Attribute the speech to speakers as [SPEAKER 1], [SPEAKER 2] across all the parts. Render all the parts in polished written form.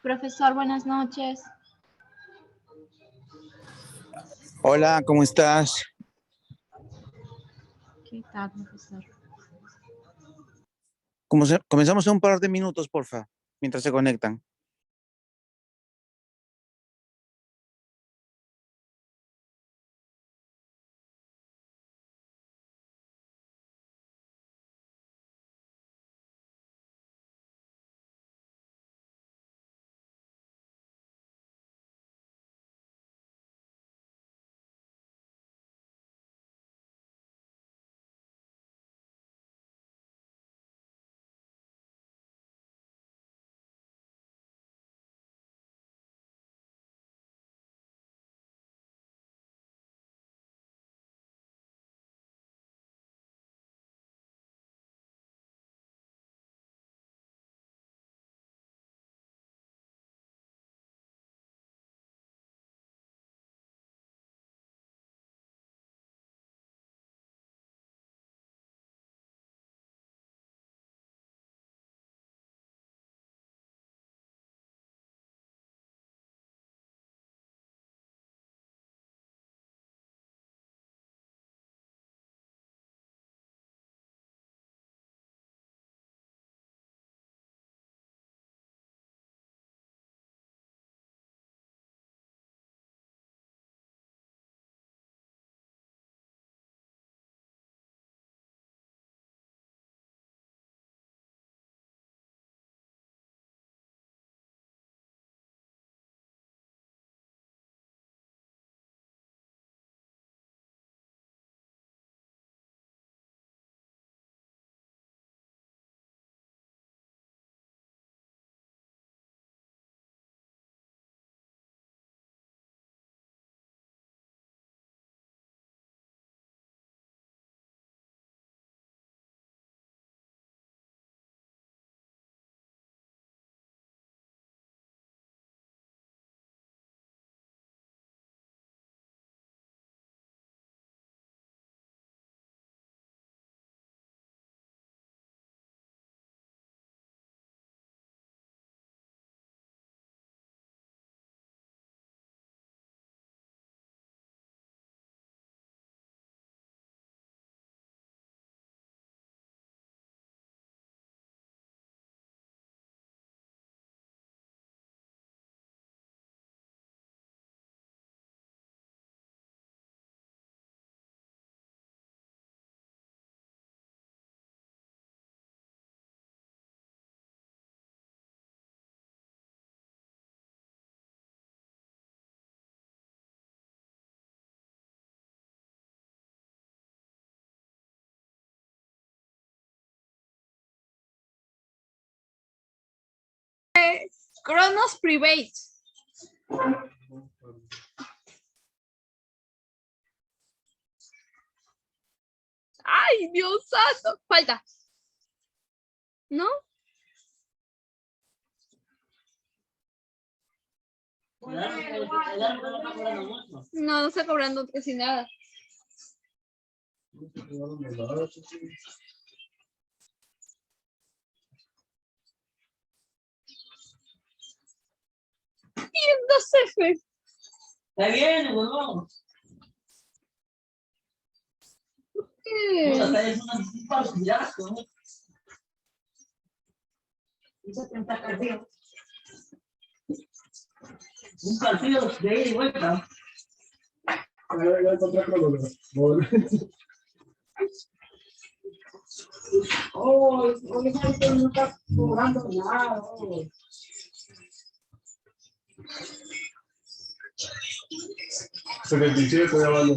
[SPEAKER 1] Profesor, buenas noches.
[SPEAKER 2] Hola, ¿cómo estás?
[SPEAKER 1] ¿Qué tal, profesor?
[SPEAKER 2] Comenzamos en un par de minutos, porfa, mientras se conectan.
[SPEAKER 1] Cronos Private. Ay, Dios santo. Falta. ¿No? No, no está cobrando casi nada. F.
[SPEAKER 3] Está bien, huevón. Puta, es un partidazo, ¿no? Un partido de ida y vuelta. Oh, hoy no está cobrando nada.
[SPEAKER 4] 77 ya vale.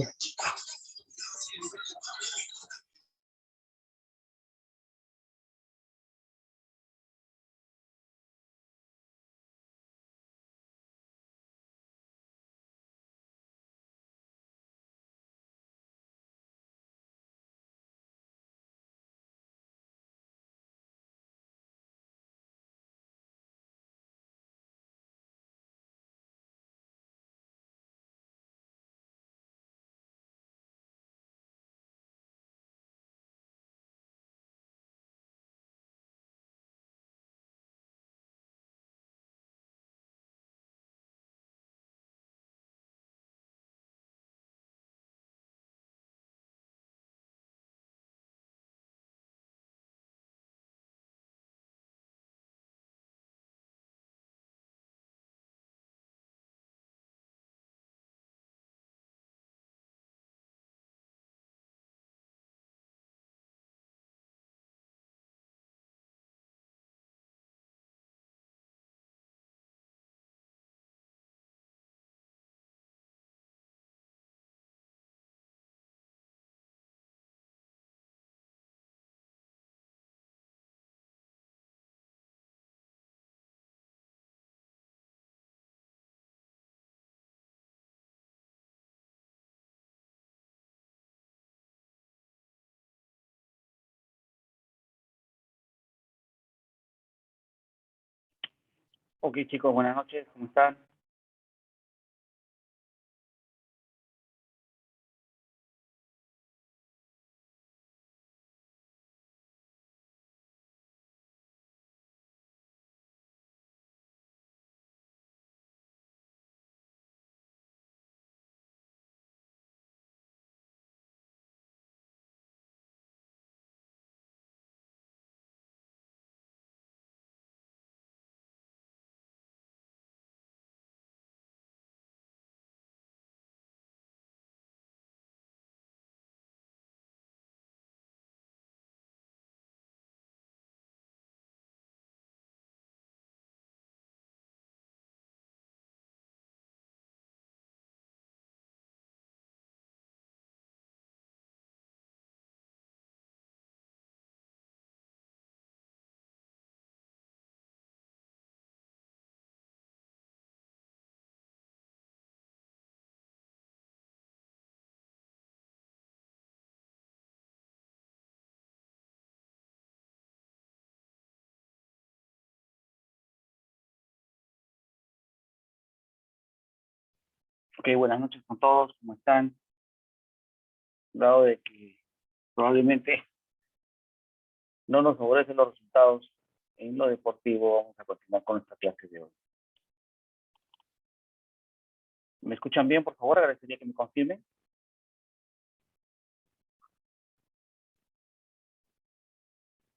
[SPEAKER 2] Ok, chicos, buenas noches, ¿cómo están? Ok, buenas noches con todos, ¿cómo están? Dado de que probablemente no nos favorecen los resultados en lo deportivo, vamos a continuar con nuestra clase de hoy. ¿Me escuchan bien, por favor? Agradecería que me confirmen.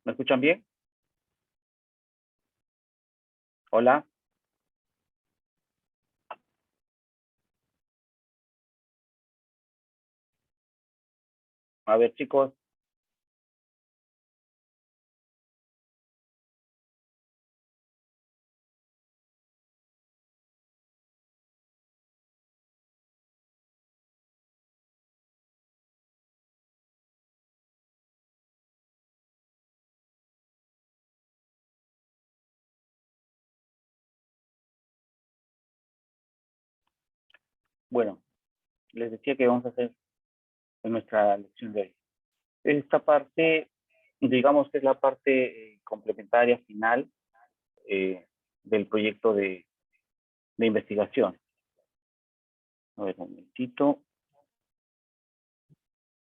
[SPEAKER 2] ¿Me escuchan bien? Hola. A ver, chicos. Bueno, les decía que vamos a hacer en nuestra lección de hoy. Esta parte, digamos que es la parte complementaria final del proyecto de investigación. A ver, un momentito.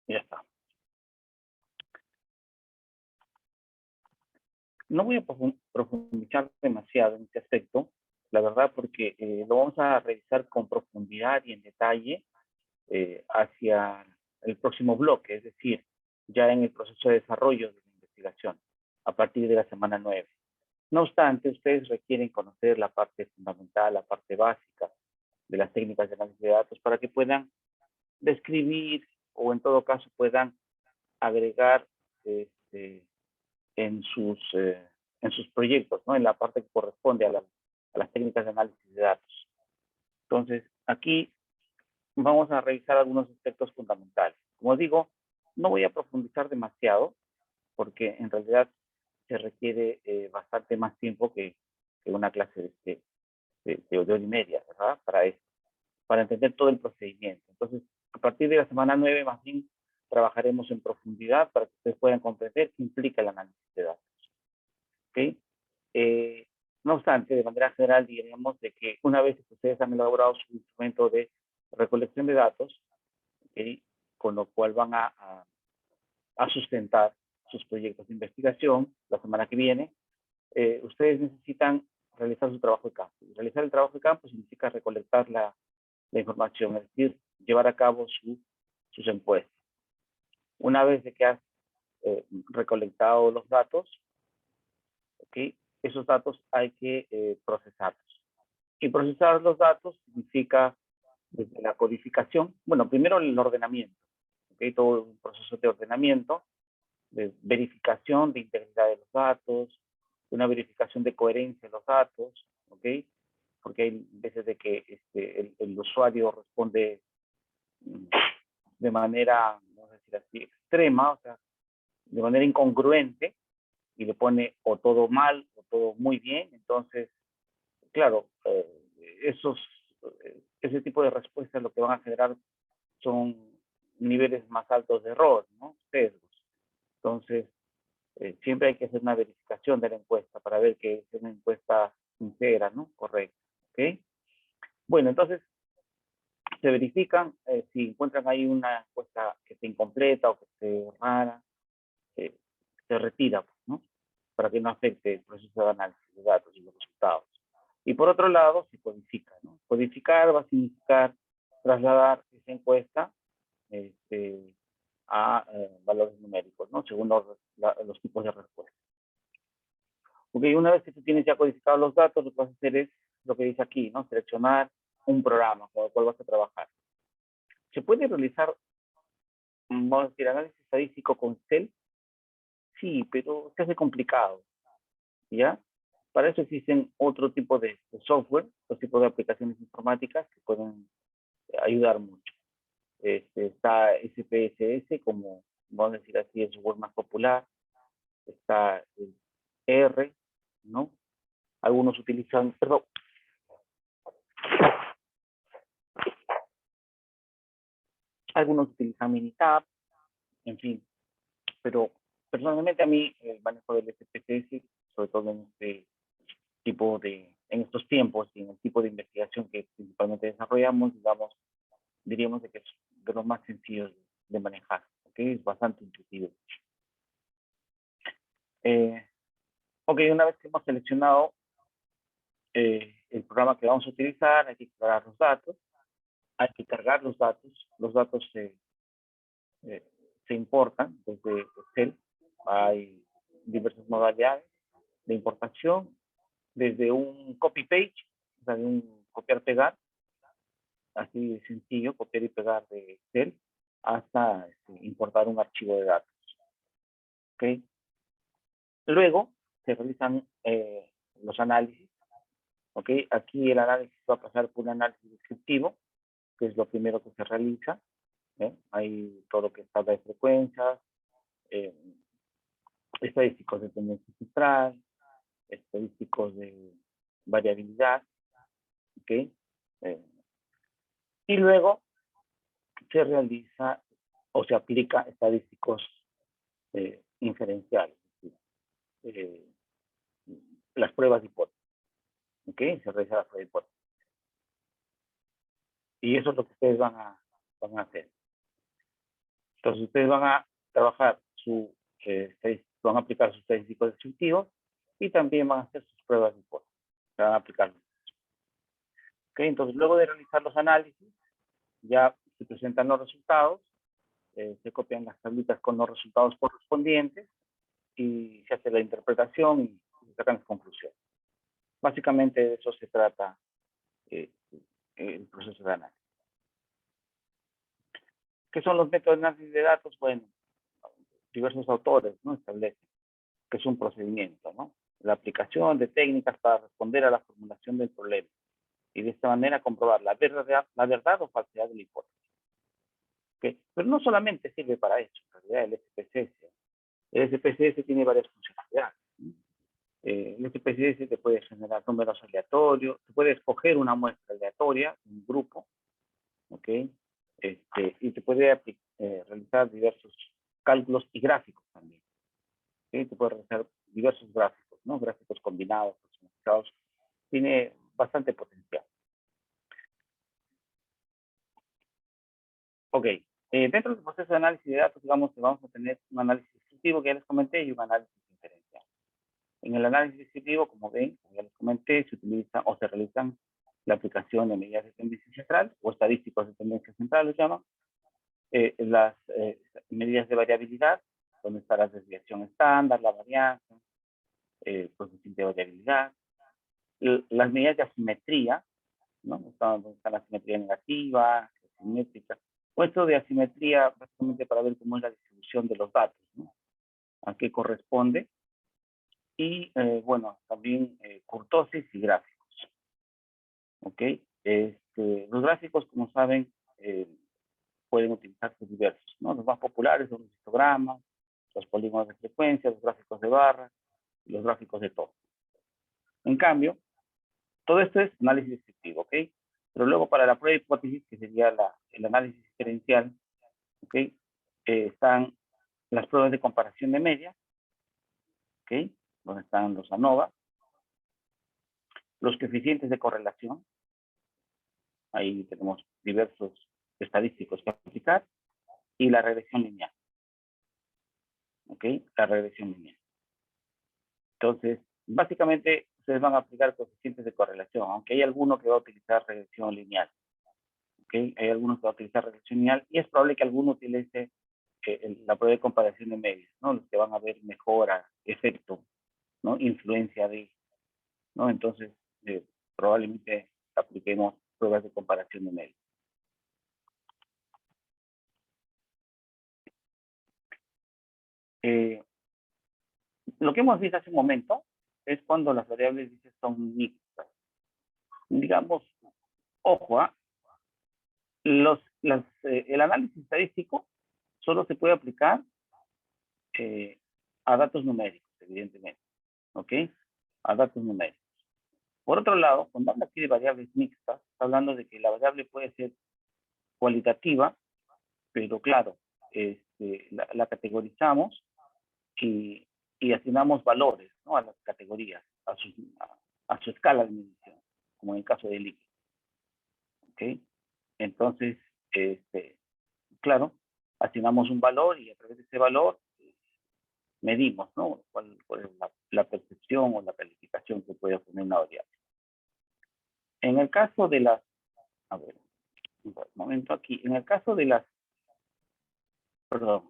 [SPEAKER 2] Ya está. No voy a profundizar demasiado en este aspecto, la verdad, porque lo vamos a revisar con profundidad y en detalle hacia el próximo bloque, es decir, ya en el proceso de desarrollo de la investigación, a partir de la semana 9. No obstante, ustedes requieren conocer la parte fundamental, la parte básica de las técnicas de análisis de datos para que puedan describir o en todo caso puedan agregar este, en sus proyectos, ¿no? En la parte que corresponde a las técnicas de análisis de datos. Entonces, aquí vamos a revisar algunos aspectos fundamentales. Como digo, no voy a profundizar demasiado porque en realidad se requiere bastante más tiempo que una clase de hora y media, ¿verdad? Para esto, para entender todo el procedimiento. Entonces, a partir de la semana 9, más bien, trabajaremos en profundidad para que ustedes puedan comprender qué implica el análisis de datos. ¿Ok? No obstante, de manera general, diríamos de que una vez que ustedes han elaborado su instrumento de recolección de datos, ¿okay? Con lo cual van a sustentar sus proyectos de investigación la semana que viene, ustedes necesitan realizar su trabajo de campo. Y realizar el trabajo de campo significa recolectar la información, es decir, llevar a cabo sus encuestas. Una vez de que has recolectado los datos, ¿okay? Esos datos hay que procesarlos. Y procesar los datos significa desde la codificación, bueno, primero el ordenamiento, ¿okay? Todo un proceso de ordenamiento, de verificación de integridad de los datos, una verificación de coherencia de los datos, ¿ok? Porque hay veces de que el usuario responde de manera, vamos a decir así, extrema, o sea, de manera incongruente, y le pone o todo mal o todo muy bien. Entonces, claro, ese tipo de respuestas lo que van a generar son niveles más altos de error, ¿no? Sesgos. Entonces, siempre hay que hacer una verificación de la encuesta para ver que es una encuesta sincera, ¿no? Correcto. ¿Ok? Bueno, entonces se verifican si encuentran ahí una encuesta que esté incompleta o que esté rara, se retira, ¿no? Para que no afecte el proceso de análisis de datos y los resultados. Y por otro lado, se codifica, ¿no? Codificar va a significar trasladar esa encuesta a valores numéricos, ¿no? Según los tipos de respuesta. Ok, una vez que tú tienes ya codificados los datos, lo que vas a hacer es lo que dice aquí, ¿no? Seleccionar un programa con el cual vas a trabajar. ¿Se puede realizar, vamos a decir, análisis estadístico con Excel? Sí, pero se hace complicado, ¿ya? Para eso existen otro tipo de software, otro tipo de aplicaciones informáticas que pueden ayudar mucho. Está SPSS, como vamos a decir así, el software más popular. Está el R, ¿no? Algunos utilizan, perdón. Algunos utilizan Minitab, en fin. Pero personalmente a mí el manejo del SPSS, sobre todo en este tipo en estos tiempos y en el tipo de investigación que principalmente desarrollamos, digamos, diríamos de que es de los más sencillos de manejar, ¿ok? Es bastante intuitivo. Ok, una vez que hemos seleccionado el programa que vamos a utilizar, hay que cargar los datos, hay que cargar los datos se importan desde Excel, hay diversas modalidades de importación, desde un copy-page, o sea, de un copiar-pegar, así de sencillo, copiar y pegar de Excel, hasta importar un archivo de datos. ¿Ok? Luego se realizan los análisis. ¿Ok? Aquí el análisis va a pasar por un análisis descriptivo, que es lo primero que se realiza. Hay todo lo que es tabla de frecuencias, estadísticos de tendencia central, estadísticos de variabilidad. ¿Ok? Y luego se realiza o se aplica estadísticos inferenciales, las pruebas de hipótesis. ¿Ok? Se realiza la prueba de hipótesis. Y eso es lo que ustedes van a hacer. Entonces ustedes van a trabajar van a aplicar sus estadísticos descriptivos y también van a hacer sus pruebas de hipótesis. Se van a aplicar. ¿Ok? Entonces luego de realizar los análisis, ya se presentan los resultados, se copian las tablitas con los resultados correspondientes y se hace la interpretación y se sacan las conclusiones. Básicamente de eso se trata el proceso de análisis. ¿Qué son los métodos de análisis de datos? Bueno, diversos autores, ¿no?, establecen que es un procedimiento, ¿no? La aplicación de técnicas para responder a la formulación del problema y de esta manera comprobar la verdad o falsedad de la hipótesis. ¿Okay? Pero no solamente sirve para eso, en realidad el SPSS. El SPSS tiene varias funcionalidades. El SPSS te puede generar números aleatorios, te puede escoger una muestra aleatoria, un grupo, ¿ok? Y te puede realizar diversos cálculos y gráficos también. ¿Okay? Te puede realizar diversos gráficos, ¿no? Gráficos combinados, personalizados. Tiene bastante potencial. Ok. Dentro del proceso de análisis de datos, digamos que vamos a tener un análisis descriptivo que ya les comenté y un análisis inferencial. En el análisis descriptivo, como ven, como ya les comenté, se utiliza o se realizan la aplicación de medidas de tendencia central o estadísticos de tendencia central, los llaman, las medidas de variabilidad, donde está la desviación estándar, la varianza, coeficiente de variabilidad, las medidas de asimetría, ¿no? Donde está la asimetría negativa, asimétrica, puesto de asimetría básicamente para ver cómo es la distribución de los datos, ¿no? A qué corresponde, y bueno, también kurtosis y gráficos. ¿Ok? Los gráficos, como saben, pueden utilizarse diversos, ¿no? Los más populares son los histogramas, los polígonos de frecuencia, los gráficos de barras y los gráficos de todo. En cambio, todo esto es análisis descriptivo, ¿ok? Pero luego para la prueba de hipótesis, que sería el análisis diferencial, ¿ok? Están las pruebas de comparación de media, ¿ok? Donde están los ANOVA, los coeficientes de correlación. Ahí tenemos diversos estadísticos que aplicar. Y la regresión lineal. ¿Ok? La regresión lineal. Entonces, básicamente, ustedes van a aplicar coeficientes de correlación, aunque hay alguno que va a utilizar regresión lineal. ¿Ok? Hay algunos que va a utilizar regresión lineal y es probable que alguno utilice la prueba de comparación de medios, ¿no? Los que van a ver mejora, efecto, ¿no? Influencia de, ¿no? Entonces, probablemente apliquemos pruebas de comparación de medios. Lo que hemos visto hace un momento es cuando las variables dice, son mixtas. Digamos, ojo, el análisis estadístico solo se puede aplicar a datos numéricos, evidentemente. ¿Ok? A datos numéricos. Por otro lado, cuando habla aquí de variables mixtas, está hablando de que la variable puede ser cualitativa, pero claro, la categorizamos y asignamos valores, ¿no? A las categorías, a su escala de medición, como en el caso del líquido. ¿Ok? Entonces, claro, asignamos un valor y a través de ese valor medimos, ¿no? ¿Cuál es la percepción o la calificación que puede obtener una variable? En el caso de las, a ver, un momento aquí, en el caso de las, perdón,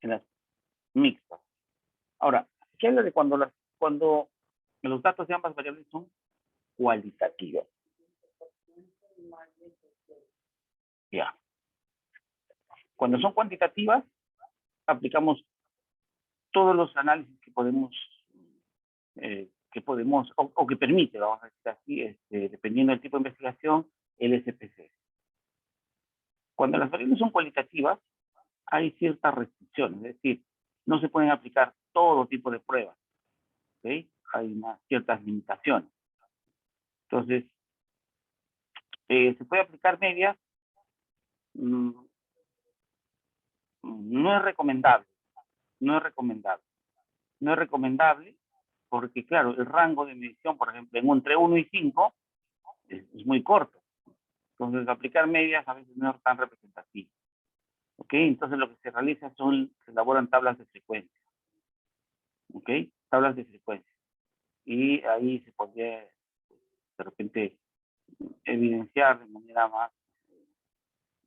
[SPEAKER 2] en las mixtas. Ahora, ¿qué habla de cuando los datos de ambas variables son cualitativos? Ya. Cuando son cuantitativas, aplicamos todos los análisis que podemos, o que permite, vamos a decir así, dependiendo del tipo de investigación, el SPC. Cuando las variables son cualitativas, hay ciertas restricciones, es decir, no se pueden aplicar todo tipo de pruebas, ¿ok? Hay ciertas limitaciones. Entonces, se puede aplicar medias, no es recomendable, no es recomendable. No es recomendable porque, claro, el rango de medición, por ejemplo, entre 1 y 5 es muy corto. Entonces, aplicar medias a veces no es tan representativo. ¿Ok? Entonces, lo que se realiza se elaboran tablas de frecuencia. ¿Ok? Tablas de frecuencia. Y ahí se podría, de repente, evidenciar de manera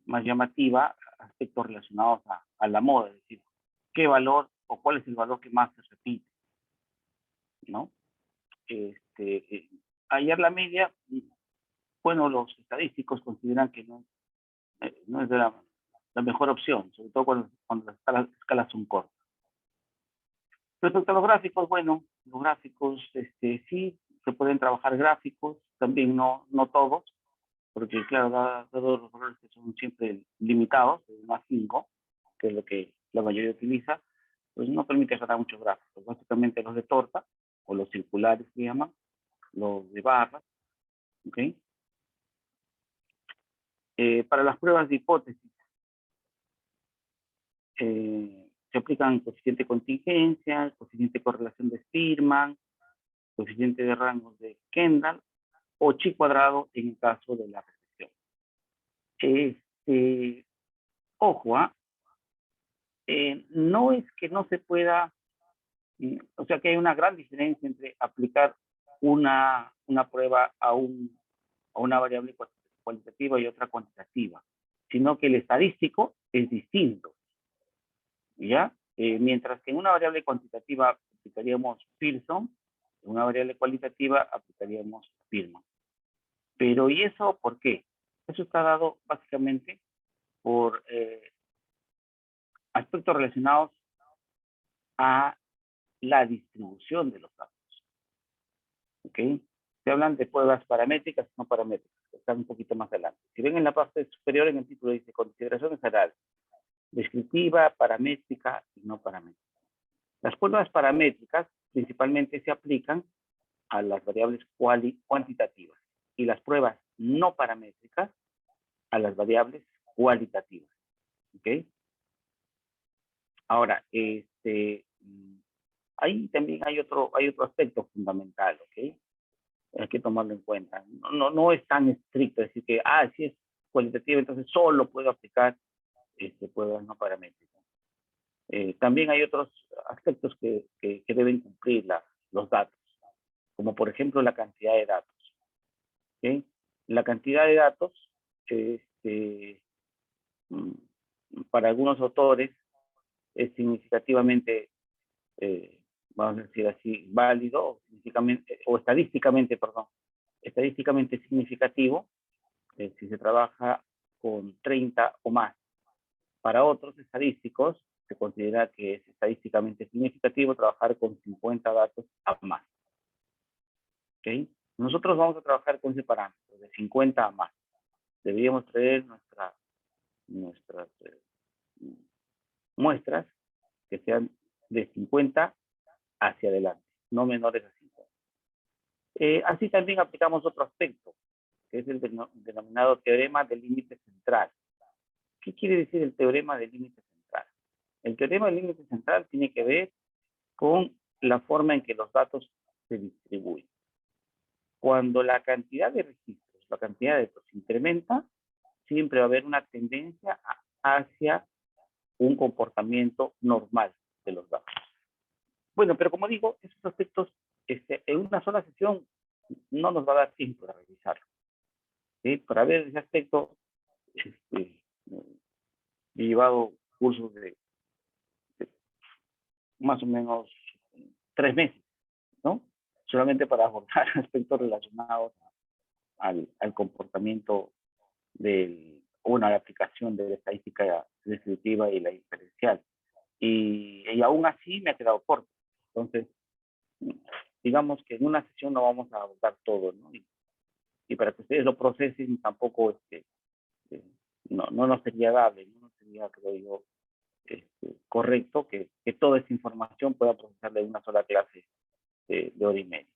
[SPEAKER 2] más llamativa aspectos relacionados a la moda, es decir, qué valor o cuál es el valor que más se repite, ¿no? Hallar la media, bueno, los estadísticos consideran que no es la mejor opción, sobre todo cuando las escalas son cortas. Respecto a los gráficos, bueno, los gráficos sí se pueden trabajar gráficos, también no todos, porque claro, dados los valores que son siempre limitados, de 1 a 5, que es lo que la mayoría utiliza, pues no permite sacar muchos gráficos, básicamente los de torta, o los circulares se llaman, los de barras, ¿ok? Para las pruebas de hipótesis, se aplican coeficiente de contingencia, coeficiente de correlación de Spearman, coeficiente de rangos de Kendall, o chi cuadrado en el caso de la regresión. Ojo, no es que no se pueda, o sea que hay una gran diferencia entre aplicar una prueba a una variable cualitativa y otra cuantitativa, sino que el estadístico es distinto, ¿ya? Mientras que en una variable cuantitativa aplicaríamos Pearson, en una variable cualitativa aplicaríamos Spearman. Pero, ¿y eso por qué? Eso está dado básicamente por aspectos relacionados a la distribución de los datos. ¿Ok? Se hablan de pruebas paramétricas y no paramétricas, que están un poquito más adelante. Si ven en la parte superior, en el título dice consideraciones generales, descriptiva, paramétrica y no paramétrica. Las pruebas paramétricas principalmente se aplican a las variables cuantitativas y las pruebas no paramétricas a las variables cualitativas. ¿Ok? Ahora, ahí también hay otro aspecto fundamental, ¿ok? Hay que tomarlo en cuenta. No es tan estricto decir que, si es cualitativa, entonces solo puedo aplicar pruebas no paramétricas. También hay otros aspectos que deben cumplir los datos, como por ejemplo la cantidad de datos. ¿Okay? La cantidad de datos, para algunos autores, es significativamente, vamos a decir así, válido, o estadísticamente significativo, si se trabaja con 30 o más. Para otros estadísticos, se considera que es estadísticamente significativo trabajar con 50 datos a más. ¿Okay? Nosotros vamos a trabajar con ese parámetro, de 50 a más. Deberíamos traer nuestras muestras que sean de 50 hacia adelante, no menores a 50. Así también aplicamos otro aspecto, que es el denominado teorema del límite central. ¿Qué quiere decir el teorema del límite central? El teorema del límite central tiene que ver con la forma en que los datos se distribuyen. Cuando la cantidad de registros, la cantidad de datos incrementa, siempre va a haber una tendencia hacia un comportamiento normal de los datos. Bueno, pero como digo, esos aspectos en una sola sesión no nos va a dar tiempo de revisarlo. ¿Sí? Para ver ese aspecto, he llevado cursos de más o menos 3 meses, ¿no? Solamente para abordar aspectos relacionados al comportamiento la aplicación de la estadística descriptiva y la inferencial. Y aún así me ha quedado corto. Entonces, digamos que en una sesión no vamos a abordar todo, ¿no? Y para que ustedes lo procesen tampoco no nos sería dable, no nos sería, creo yo, correcto que toda esta información pueda procesarla en una sola clase de hora y media.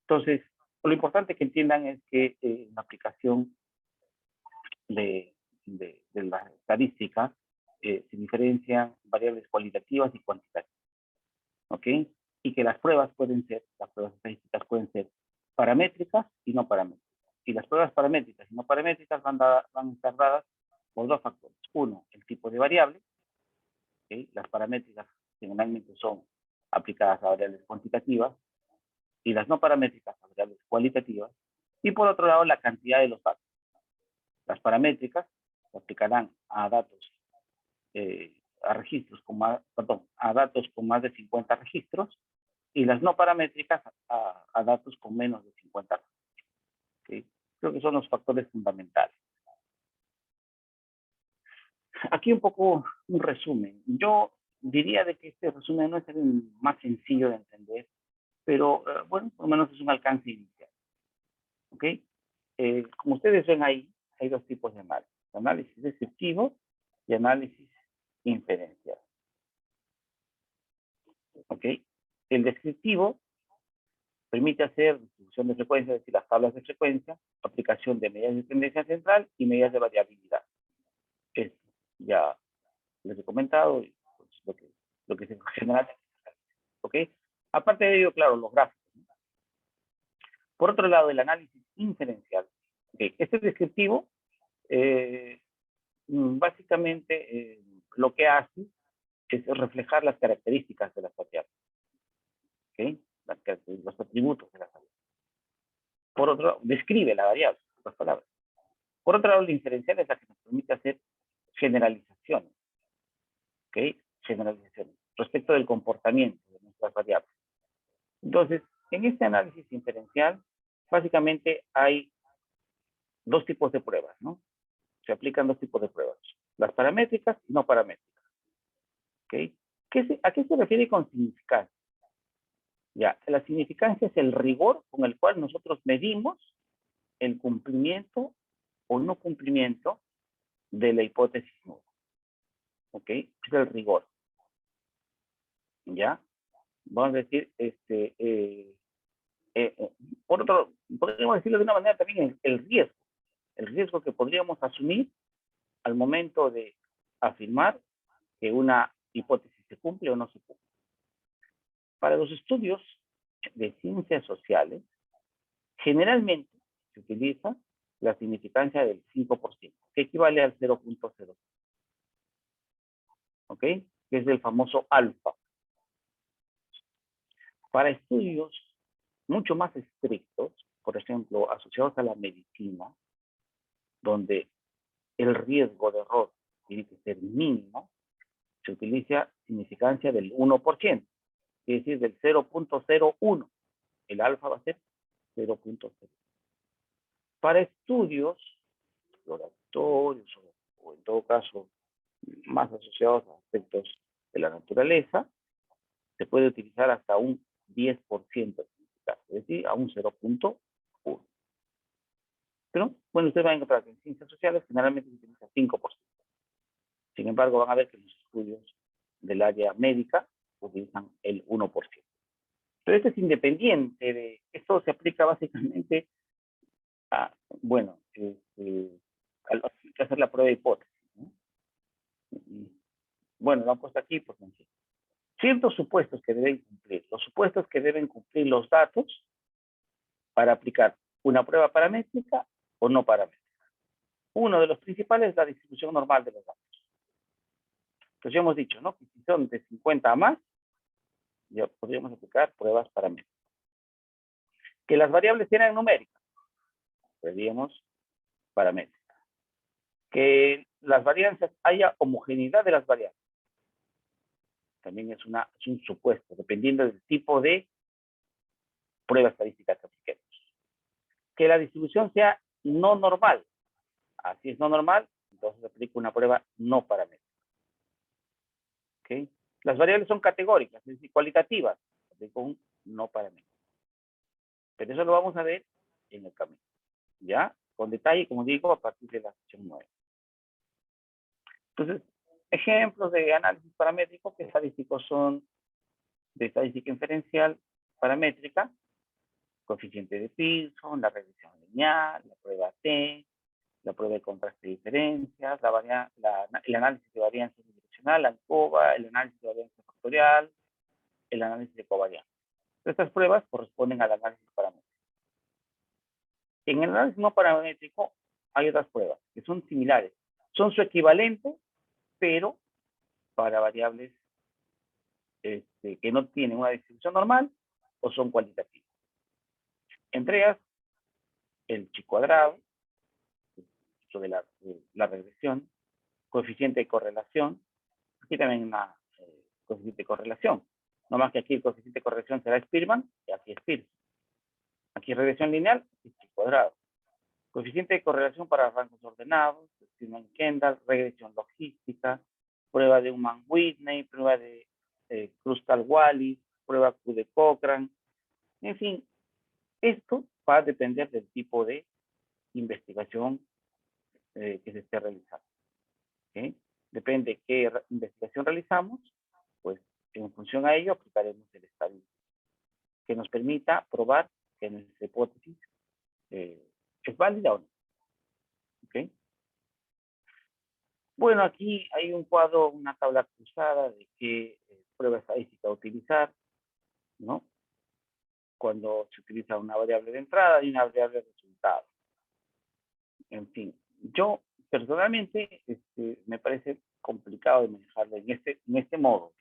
[SPEAKER 2] Entonces, lo importante que entiendan es que la aplicación de la estadística se diferencian variables cualitativas y cuantitativas, ¿ok? Y que las pruebas estadísticas pueden ser paramétricas y no paramétricas. Y las pruebas paramétricas y no paramétricas van a estar dadas por dos factores. Uno, el tipo de variable. ¿Okay? Las paramétricas generalmente son aplicadas a variables cuantitativas y las no paramétricas a variables cualitativas. Y por otro lado, la cantidad de los datos. Las paramétricas se aplicarán a datos, a datos con más de 50 registros y las no paramétricas a datos con menos de 50 registros. ¿Okay? Creo que son los factores fundamentales. Aquí un poco un resumen. Yo diría de que este resumen no es el más sencillo de entender, pero bueno, por lo menos es un alcance inicial. ¿Ok? Como ustedes ven ahí, hay dos tipos de análisis. Análisis descriptivo y análisis inferencial. ¿Ok? El descriptivo permite hacer distribución de frecuencia, es decir, las tablas de frecuencia, aplicación de medidas de tendencia central y medidas de variabilidad. Esto ya les he comentado, y pues, lo que se genera. ¿Ok? Aparte de ello, claro, los gráficos. Por otro lado, el análisis inferencial. ¿Okay? Este descriptivo, básicamente, lo que hace es reflejar las características de las variables. ¿Okay? Los atributos de las variables. Por otro lado, describe la variable, en otras palabras. Por otro lado, el inferencial es la que nos permite hacer generalizaciones. ¿Ok? Generalizaciones respecto del comportamiento de nuestras variables. Entonces, en este análisis inferencial, básicamente hay dos tipos de pruebas, ¿no? Se aplican dos tipos de pruebas, las paramétricas y no paramétricas. ¿Ok? ¿A qué se refiere con significancia? Ya, la significancia es el rigor con el cual nosotros medimos el cumplimiento o no cumplimiento de la hipótesis nuda. ¿Ok? Es el rigor. ¿Ya? Vamos a decir, podríamos decirlo de una manera también, el riesgo que podríamos asumir al momento de afirmar que una hipótesis se cumple o no se cumple. Para los estudios de ciencias sociales, Generalmente se utiliza la significancia del 5%, que equivale al 0.0. ¿Ok? Que es el famoso alfa. Para estudios mucho más estrictos, por ejemplo, asociados a la medicina, donde el riesgo de error tiene que ser mínimo, se utiliza significancia del 1%, es decir, del 0.01. El alfa va a ser 0.0. Para estudios exploratorios o en todo caso más asociados a aspectos de la naturaleza, se puede utilizar hasta un 10% de significado, es decir, a un 0.1. Pero, bueno, ustedes van a encontrar que en ciencias sociales generalmente se utiliza 5%. Sin embargo, van a ver que los estudios del área médica utilizan el 1%. Pero esto es independiente de, esto se aplica básicamente a, bueno, al hacer la prueba de hipótesis, ¿no? Bueno, lo han puesto aquí, pues en fin. Ciertos supuestos que deben cumplir. Los supuestos que deben cumplir los datos para aplicar una prueba paramétrica o no paramétrica. Uno de los principales es la distribución normal de los datos. Pues ya hemos dicho, ¿no? Que si son de 50 a más, ya podríamos aplicar pruebas paramétricas. Que las variables tienen numéricas, podríamos paramétricas. Que las varianzas, haya homogeneidad de las variables. También es un supuesto, dependiendo del tipo de prueba estadística que apliquemos. Que la distribución sea no normal. Así es no normal, entonces aplico una prueba no paramétrica. ¿Okay? Las variables son categóricas, es decir, cualitativas, aplico un no paramétrico. Pero eso lo vamos a ver en el camino, ¿ya? Con detalle, como digo, a partir de la sección 9. Entonces, ejemplos de análisis paramétrico que estadísticos son de estadística inferencial paramétrica, coeficiente de Pearson, la regresión lineal, la prueba T, la prueba de contraste de diferencias, el análisis de varianza bidireccional, la ANCOVA, el análisis de varianza factorial, el análisis de covarianza. Estas pruebas corresponden al análisis paramétrico. En el análisis no paramétrico hay otras pruebas que son similares. Son su equivalente, pero para variables que no tienen una distribución normal o son cualitativas. Entre ellas, el chi cuadrado, de la regresión, coeficiente de correlación, aquí también una coeficiente de correlación, no más que aquí el coeficiente de correlación será Spearman y aquí es Pearson. Aquí regresión lineal y chi cuadrado. Coeficiente de correlación para rangos ordenados, Spearman-Kendall, regresión logística, prueba de Ullmann-Whitney, prueba de Krustal-Wallis, prueba Q de Cochrane. En fin, esto va a depender del tipo de investigación que se esté realizando. ¿Okay? Depende de qué investigación realizamos, pues en función a ello aplicaremos el estadístico que nos permita probar que nuestra hipótesis es válida o no. ¿Okay? Bueno, aquí hay un cuadro, una tabla cruzada de qué prueba estadística utilizar, ¿no? Cuando se utiliza una variable de entrada y una variable de resultado. En fin, yo personalmente me parece complicado de manejarlo en este modo,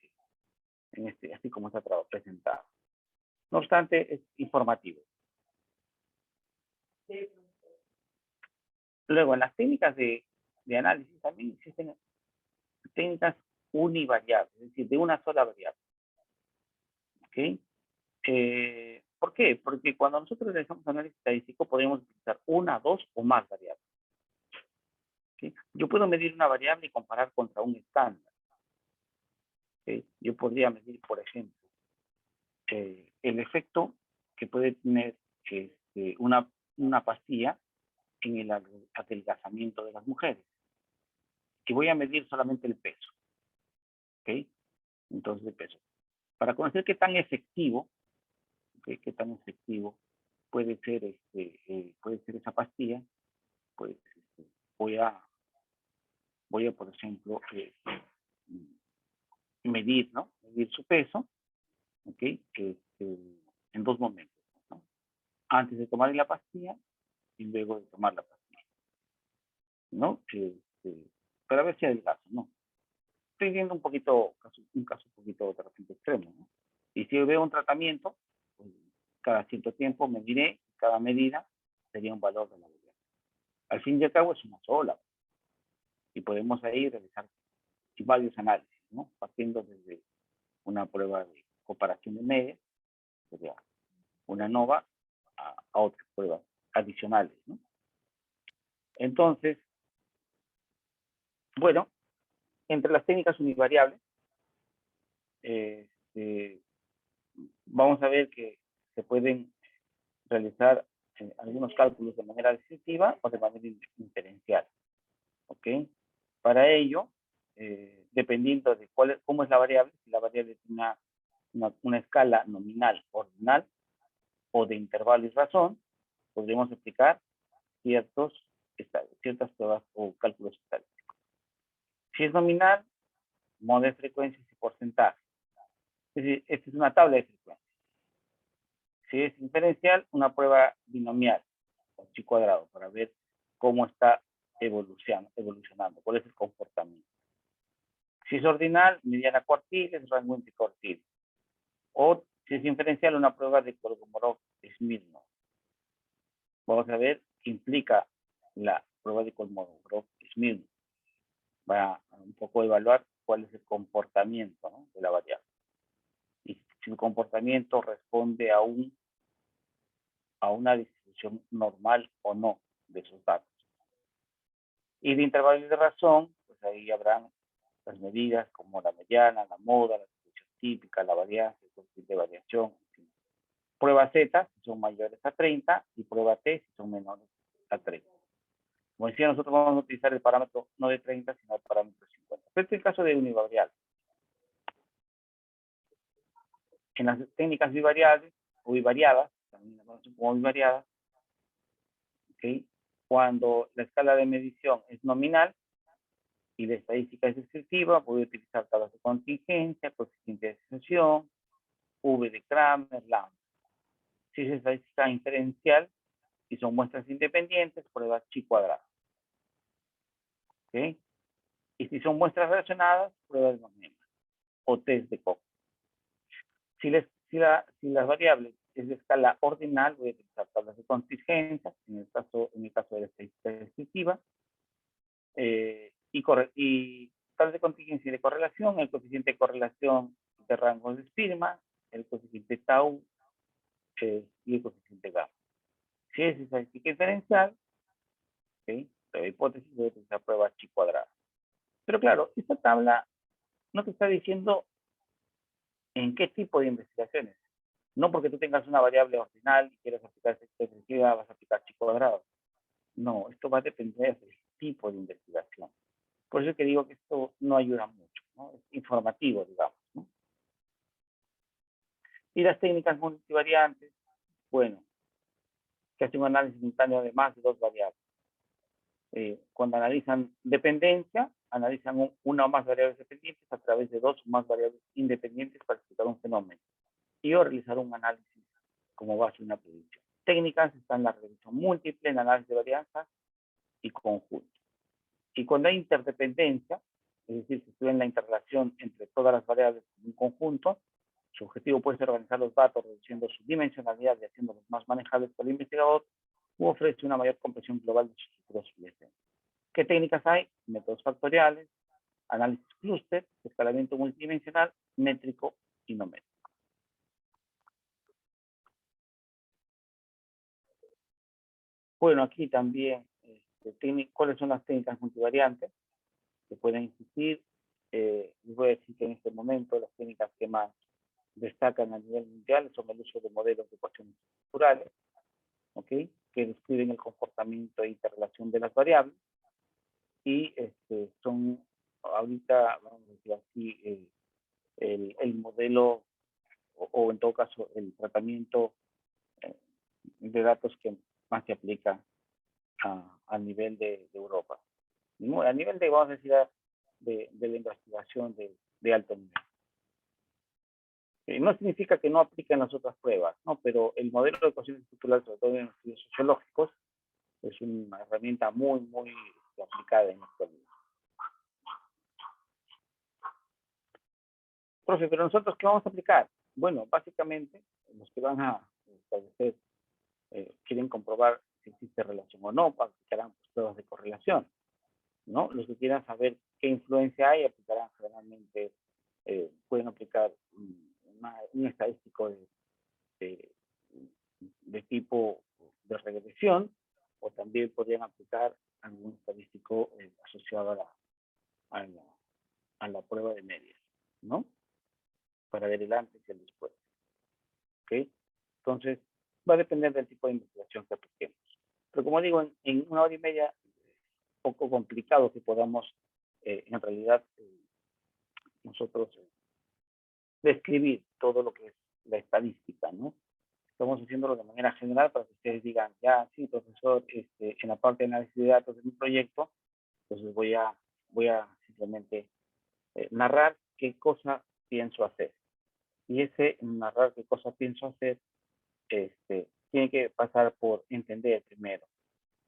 [SPEAKER 2] así como está presentado. No obstante, es informativo. Luego, en las técnicas de análisis también existen técnicas univariables, es decir, de una sola variable. ¿Okay? ¿Por qué? Porque cuando nosotros realizamos análisis estadístico podemos utilizar una, dos o más variables. ¿Okay? Yo puedo medir una variable y comparar contra un estándar. ¿Okay? Yo podría medir, por ejemplo, el efecto que puede tener una pastilla en el adelgazamiento de las mujeres. Y voy a medir solamente el peso. ¿Ok? Entonces, el peso. Para conocer qué tan efectivo, ¿okay? Qué tan efectivo puede ser esa pastilla, pues voy a, por ejemplo, medir, ¿no? Medir su peso, ¿ok? En dos momentos, ¿no? antes de tomar la pastilla y luego de tomar la pastilla, ¿no? Para ver si adelgazo, ¿no? Estoy viendo un caso un poquito de repente extremo, ¿no? Y si veo un tratamiento, pues, cada cierto tiempo mediré, cada medida sería un valor de la variable. Al fin y al cabo es una sola, y podemos ahí realizar varios análisis, ¿no? Partiendo desde una prueba de comparación de medias, sería una NOVA, a otras pruebas adicionales, ¿no? Entonces, bueno, entre las técnicas univariables, vamos a ver que se pueden realizar algunos cálculos de manera descriptiva o de manera inferencial, ¿ok? Para ello, dependiendo de cómo es la variable, si la variable tiene una escala nominal, ordinal o de intervalo y razón, podríamos aplicar ciertas pruebas o cálculos estadísticos. Si es nominal, modo de frecuencias y porcentaje. Es decir, esta es una tabla de frecuencias. Si es inferencial, una prueba binomial, con chi cuadrado, para ver cómo está evolucionando, cuál es el comportamiento. Si es ordinal, mediana cuartiles, rango entre cuartiles. O si es inferencial, una prueba de Kolmogorov-Smirnov. Vamos a ver qué implica la prueba de Kolmogorov-Smirnov. Va a un poco evaluar cuál es el comportamiento, ¿no?, de la variable. Y si el comportamiento responde a una distribución normal o no de esos datos. Y de intervalos de razón, pues ahí habrán las medidas como la mediana, la moda, la distribución típica, la varianza, el coeficiente de variación. Prueba Z si son mayores a 30 y prueba T si son menores a 30. Como decía, nosotros vamos a utilizar el parámetro no de 30, sino el parámetro 50. Este es el caso de univariable. En las técnicas bivariables o bivariadas, también las conocen como bivariadas, ¿okay?, cuando la escala de medición es nominal y la estadística es descriptiva, voy a utilizar tablas de contingencia, coeficiente de asociación, V de Kramer, lambda. Si es estadística inferencial y son muestras independientes, prueba chi cuadrado. ¿Okay? Y si son muestras relacionadas, prueba de Monema o test de Cox. Si las variables es de escala ordinal, voy a utilizar tablas de contingencia, en el caso de la estadística descriptiva, y tablas de contingencia y de correlación, el coeficiente de correlación de rangos de Spearman, el coeficiente tau y el coeficiente gamma. Si es estadística diferencial, ¿okay?, la hipótesis voy a utilizar prueba chi cuadrada. Pero claro, esta tabla no te está diciendo en qué tipo de investigaciones. No porque tú tengas una variable ordinal y quieras aplicar esta definitiva, vas a aplicar chi cuadrado. No, esto va a depender del tipo de investigación. Por eso es que digo que esto no ayuda mucho, ¿no? Es informativo, digamos, ¿no? Y las técnicas multivariantes, bueno, que hacen un análisis simultáneo de más de dos variables. Cuando analizan dependencia, analizan una o más variables dependientes a través de dos o más variables independientes para explicar un fenómeno y o realizar un análisis como base de una predicción. Técnicas están la regresión múltiple, el análisis de varianza y conjunto. Y cuando hay interdependencia, es decir, se estudia la interrelación entre todas las variables en un conjunto, su objetivo puede ser organizar los datos reduciendo su dimensionalidad y haciéndolos más manejables por el investigador, u ofrece una mayor comprensión global de sus estructuras subyacentes. ¿Qué técnicas hay? Métodos factoriales, análisis clúster, escalamiento multidimensional, métrico y no métrico. Bueno, aquí también, ¿cuáles son las técnicas multivariantes que pueden existir? Les voy a decir que en este momento las técnicas que más destacan a nivel mundial son el uso de modelos de ecuaciones estructurales, ¿okay?, que describen el comportamiento e interrelación de las variables, y son ahorita, vamos a decir así, el modelo o en todo caso el tratamiento de datos que más se aplica a nivel de Europa. A nivel de, vamos a decir, de la investigación de alto nivel. No significa que no apliquen las otras pruebas, ¿no? Pero el modelo de ecuaciones estructurales, sobre todo en estudios sociológicos, es una herramienta muy, muy aplicada en nuestra vida. Profe, pero nosotros, ¿qué vamos a aplicar? Bueno, básicamente, los que van a establecer, quieren comprobar si existe relación o no, aplicarán pues, pruebas de correlación, ¿no? Los que quieran saber qué influencia hay, aplicarán generalmente, pueden aplicar un estadístico de tipo de regresión, o también podrían aplicar algún estadístico asociado a la prueba de medias, ¿no? Para ver el antes y el después. ¿Ok? Entonces, va a depender del tipo de investigación que apliquemos. Pero como digo, en una hora y media, poco complicado que podamos, en realidad, nosotros describir todo lo que es la estadística, ¿no? Estamos haciéndolo de manera general para que ustedes digan, ya, sí, profesor, en la parte de análisis de datos de mi proyecto, entonces voy a simplemente narrar qué cosa pienso hacer. Y ese narrar qué cosa pienso hacer, tiene que pasar por entender primero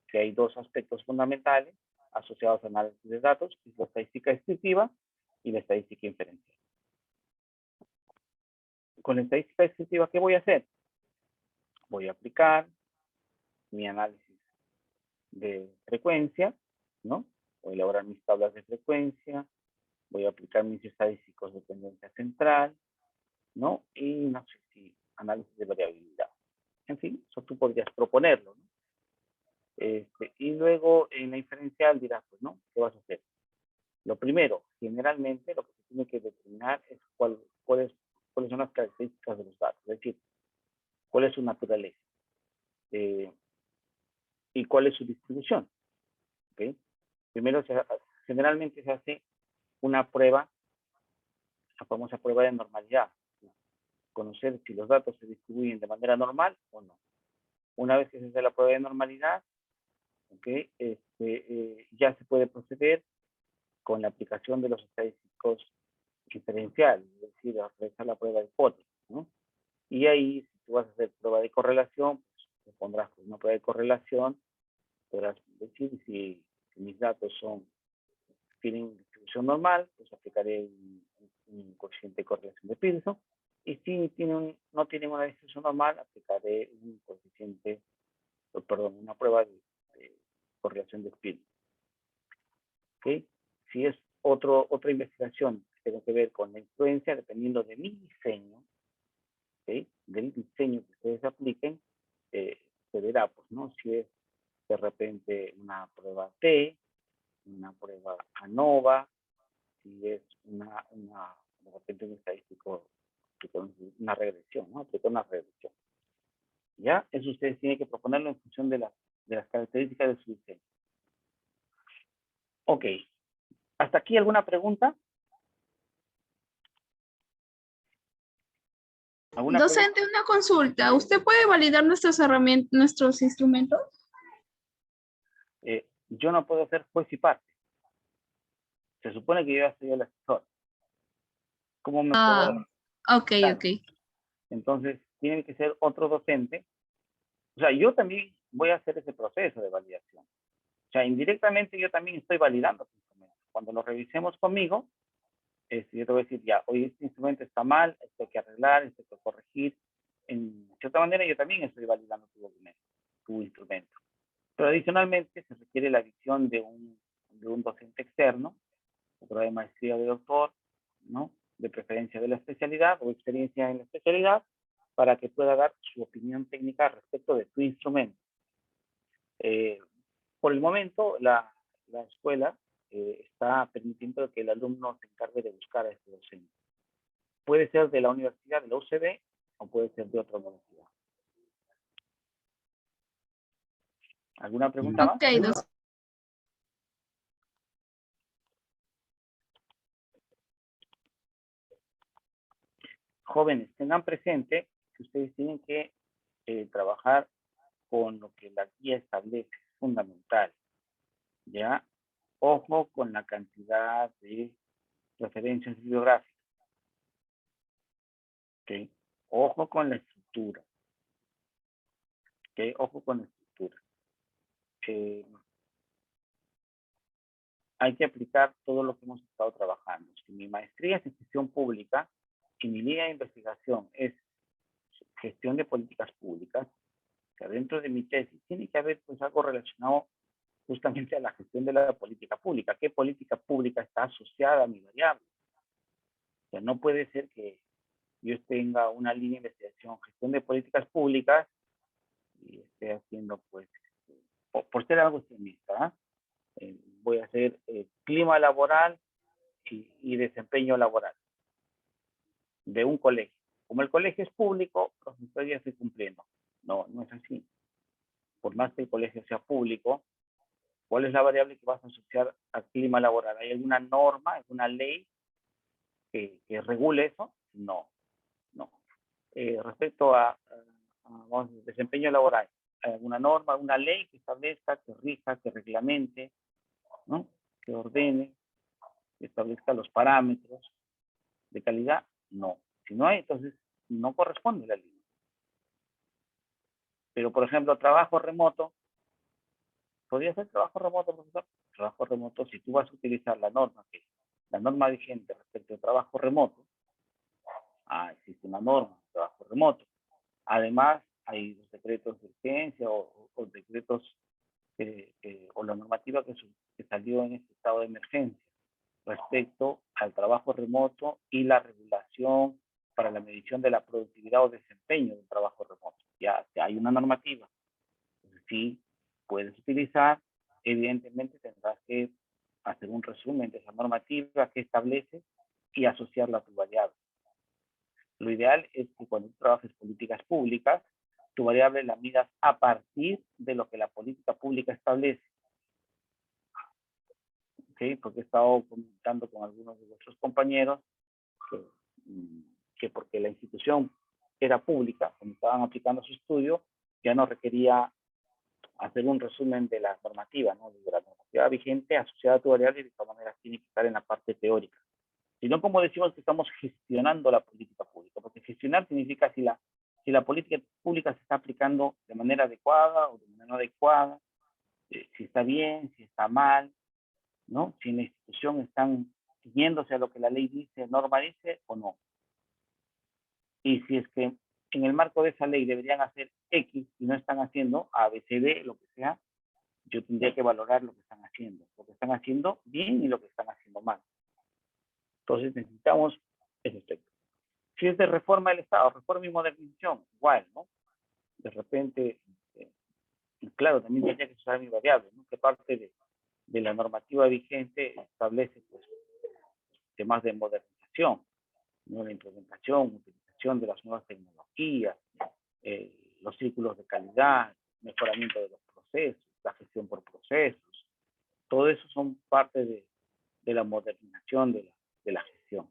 [SPEAKER 2] que hay dos aspectos fundamentales asociados al análisis de datos, que es la estadística descriptiva y la estadística inferencial. Con la estadística descriptiva, ¿qué voy a hacer? Voy a aplicar mi análisis de frecuencia, ¿no? Voy a elaborar mis tablas de frecuencia, voy a aplicar mis estadísticos de tendencia central, ¿no? Y no sé si análisis de variabilidad. En fin, eso tú podrías proponerlo, ¿no? Y luego en la inferencial dirás, pues, ¿no? ¿Qué vas a hacer? Lo primero, generalmente, lo que se tiene que determinar es cuáles son las características de los datos, es decir, cuál es su naturaleza y cuál es su distribución. ¿Okay? Primero, generalmente se hace una prueba, la famosa prueba de normalidad, conocer si los datos se distribuyen de manera normal o no. Una vez que se hace la prueba de normalidad, ¿okay? Ya se puede proceder con la aplicación de los estadísticos diferenciales, es decir, realizar la prueba de hipótesis, ¿no? Y ahí, si tú vas a hacer prueba de correlación, pues pondrás una prueba de correlación, podrás decir si mis datos tienen distribución normal, pues aplicaré un coeficiente de correlación de Pearson, y si no tienen una distribución normal, aplicaré un coeficiente, perdón, una prueba de correlación de Pearson. ¿Okay? Si es otra investigación que tiene que ver con la influencia, dependiendo de mi diseño, ¿okay? Del diseño que ustedes apliquen, se verá, pues, ¿no? Si es de repente una prueba T, una prueba ANOVA, si es de repente un estadístico, una regresión, ¿no? Una regresión. ¿Ya? Eso ustedes tienen que proponerlo en función de las características de su diseño. Ok. ¿Hasta aquí alguna pregunta?
[SPEAKER 1] Docente, una consulta. ¿Usted puede validar nuestras herramientas, nuestros instrumentos?
[SPEAKER 2] Yo no puedo ser juez y parte. Se supone que yo ya soy el asesor. ¿Cómo me puedo...?
[SPEAKER 1] Ok.
[SPEAKER 2] Entonces, tiene que ser otro docente. O sea, yo también voy a hacer ese proceso de validación. O sea, indirectamente yo también estoy validando tu instrumento. Cuando lo revisemos conmigo, yo te voy a decir, ya, hoy este instrumento está mal, esto hay que arreglar, esto hay que corregir. En cierta manera, yo también estoy validando tu documento, tu instrumento. Pero adicionalmente, se requiere la adición de un docente externo, otro de maestría de doctor, ¿no? De preferencia de la especialidad o experiencia en la especialidad, para que pueda dar su opinión técnica respecto de tu instrumento. Por el momento, la escuela está permitiendo que el alumno se encargue de buscar a este docente. Puede ser de la universidad, de la UCB, o puede ser de otra universidad. ¿Alguna pregunta más?
[SPEAKER 1] Ok, docente.
[SPEAKER 2] Jóvenes, tengan presente que ustedes tienen que trabajar con lo que la guía establece, es fundamental. ¿Ya? Ojo con la cantidad de referencias bibliográficas. ¿Ok? Ojo con la estructura. ¿Ok? Ojo con la estructura. Hay que aplicar todo lo que hemos estado trabajando. Si mi maestría es en gestión pública y mi línea de investigación es gestión de políticas públicas, que dentro de mi tesis tiene que haber pues algo relacionado justamente a la gestión de la política pública. ¿Qué política pública está asociada a mi variable? O sea, no puede ser que yo tenga una línea de investigación, gestión de políticas públicas, y esté haciendo, pues, por ser algo extremista, voy a hacer clima laboral y desempeño laboral de un colegio. Como el colegio es público, pues ya estoy cumpliendo. No, no es así. Por más que el colegio sea público, ¿cuál es la variable que vas a asociar al clima laboral? ¿Hay alguna norma, alguna ley que regule eso? No, no. Respecto a desempeño laboral, ¿hay alguna norma, alguna ley que establezca, que rija, que reglamente, ¿no? Que ordene, que establezca los parámetros de calidad? No. Si no hay, entonces no corresponde la línea. Pero, por ejemplo, trabajo remoto, ¿podría ser trabajo remoto, profesor? Trabajo remoto, si tú vas a utilizar la norma vigente respecto al trabajo remoto, existe una norma de trabajo remoto. Además, hay los decretos de urgencia o decretos o la normativa que salió en este estado de emergencia respecto al trabajo remoto y la regulación para la medición de la productividad o desempeño del trabajo remoto. Ya hay una normativa. Entonces, sí, puedes utilizar. Evidentemente, tendrás que hacer un resumen de esa normativa que establece y asociarla a tu variable. Lo ideal es que cuando tú trabajes políticas públicas, tu variable la midas a partir de lo que la política pública establece. ¿Okay? Porque he estado comentando con algunos de vuestros compañeros que porque la institución era pública, cuando estaban aplicando su estudio, ya no requería hacer un resumen de la normativa, ¿no? De la normativa vigente asociada a tu variable, y de esta manera tiene que estar en la parte teórica. Sino como decimos que estamos gestionando la política pública, porque gestionar significa si la política pública se está aplicando de manera adecuada o de manera no adecuada, si está bien, si está mal, ¿no? Si en la institución están siguiéndose a lo que la ley dice, norma dice o no. Y si es que en el marco de esa ley deberían hacer X y no están haciendo A, B, C, D, lo que sea, yo tendría que valorar lo que están haciendo bien y lo que están haciendo mal. Entonces necesitamos ese aspecto. Si es de reforma del Estado, reforma y modernización, igual, ¿no? De repente, y claro, también tendría que usar mi variable, ¿no? ¿Qué parte de la normativa vigente establece, pues, temas de modernización, ¿no? La implementación, utilización de las nuevas tecnologías, los círculos de calidad, mejoramiento de los procesos, la gestión por procesos, todo eso son parte de la modernización de la gestión.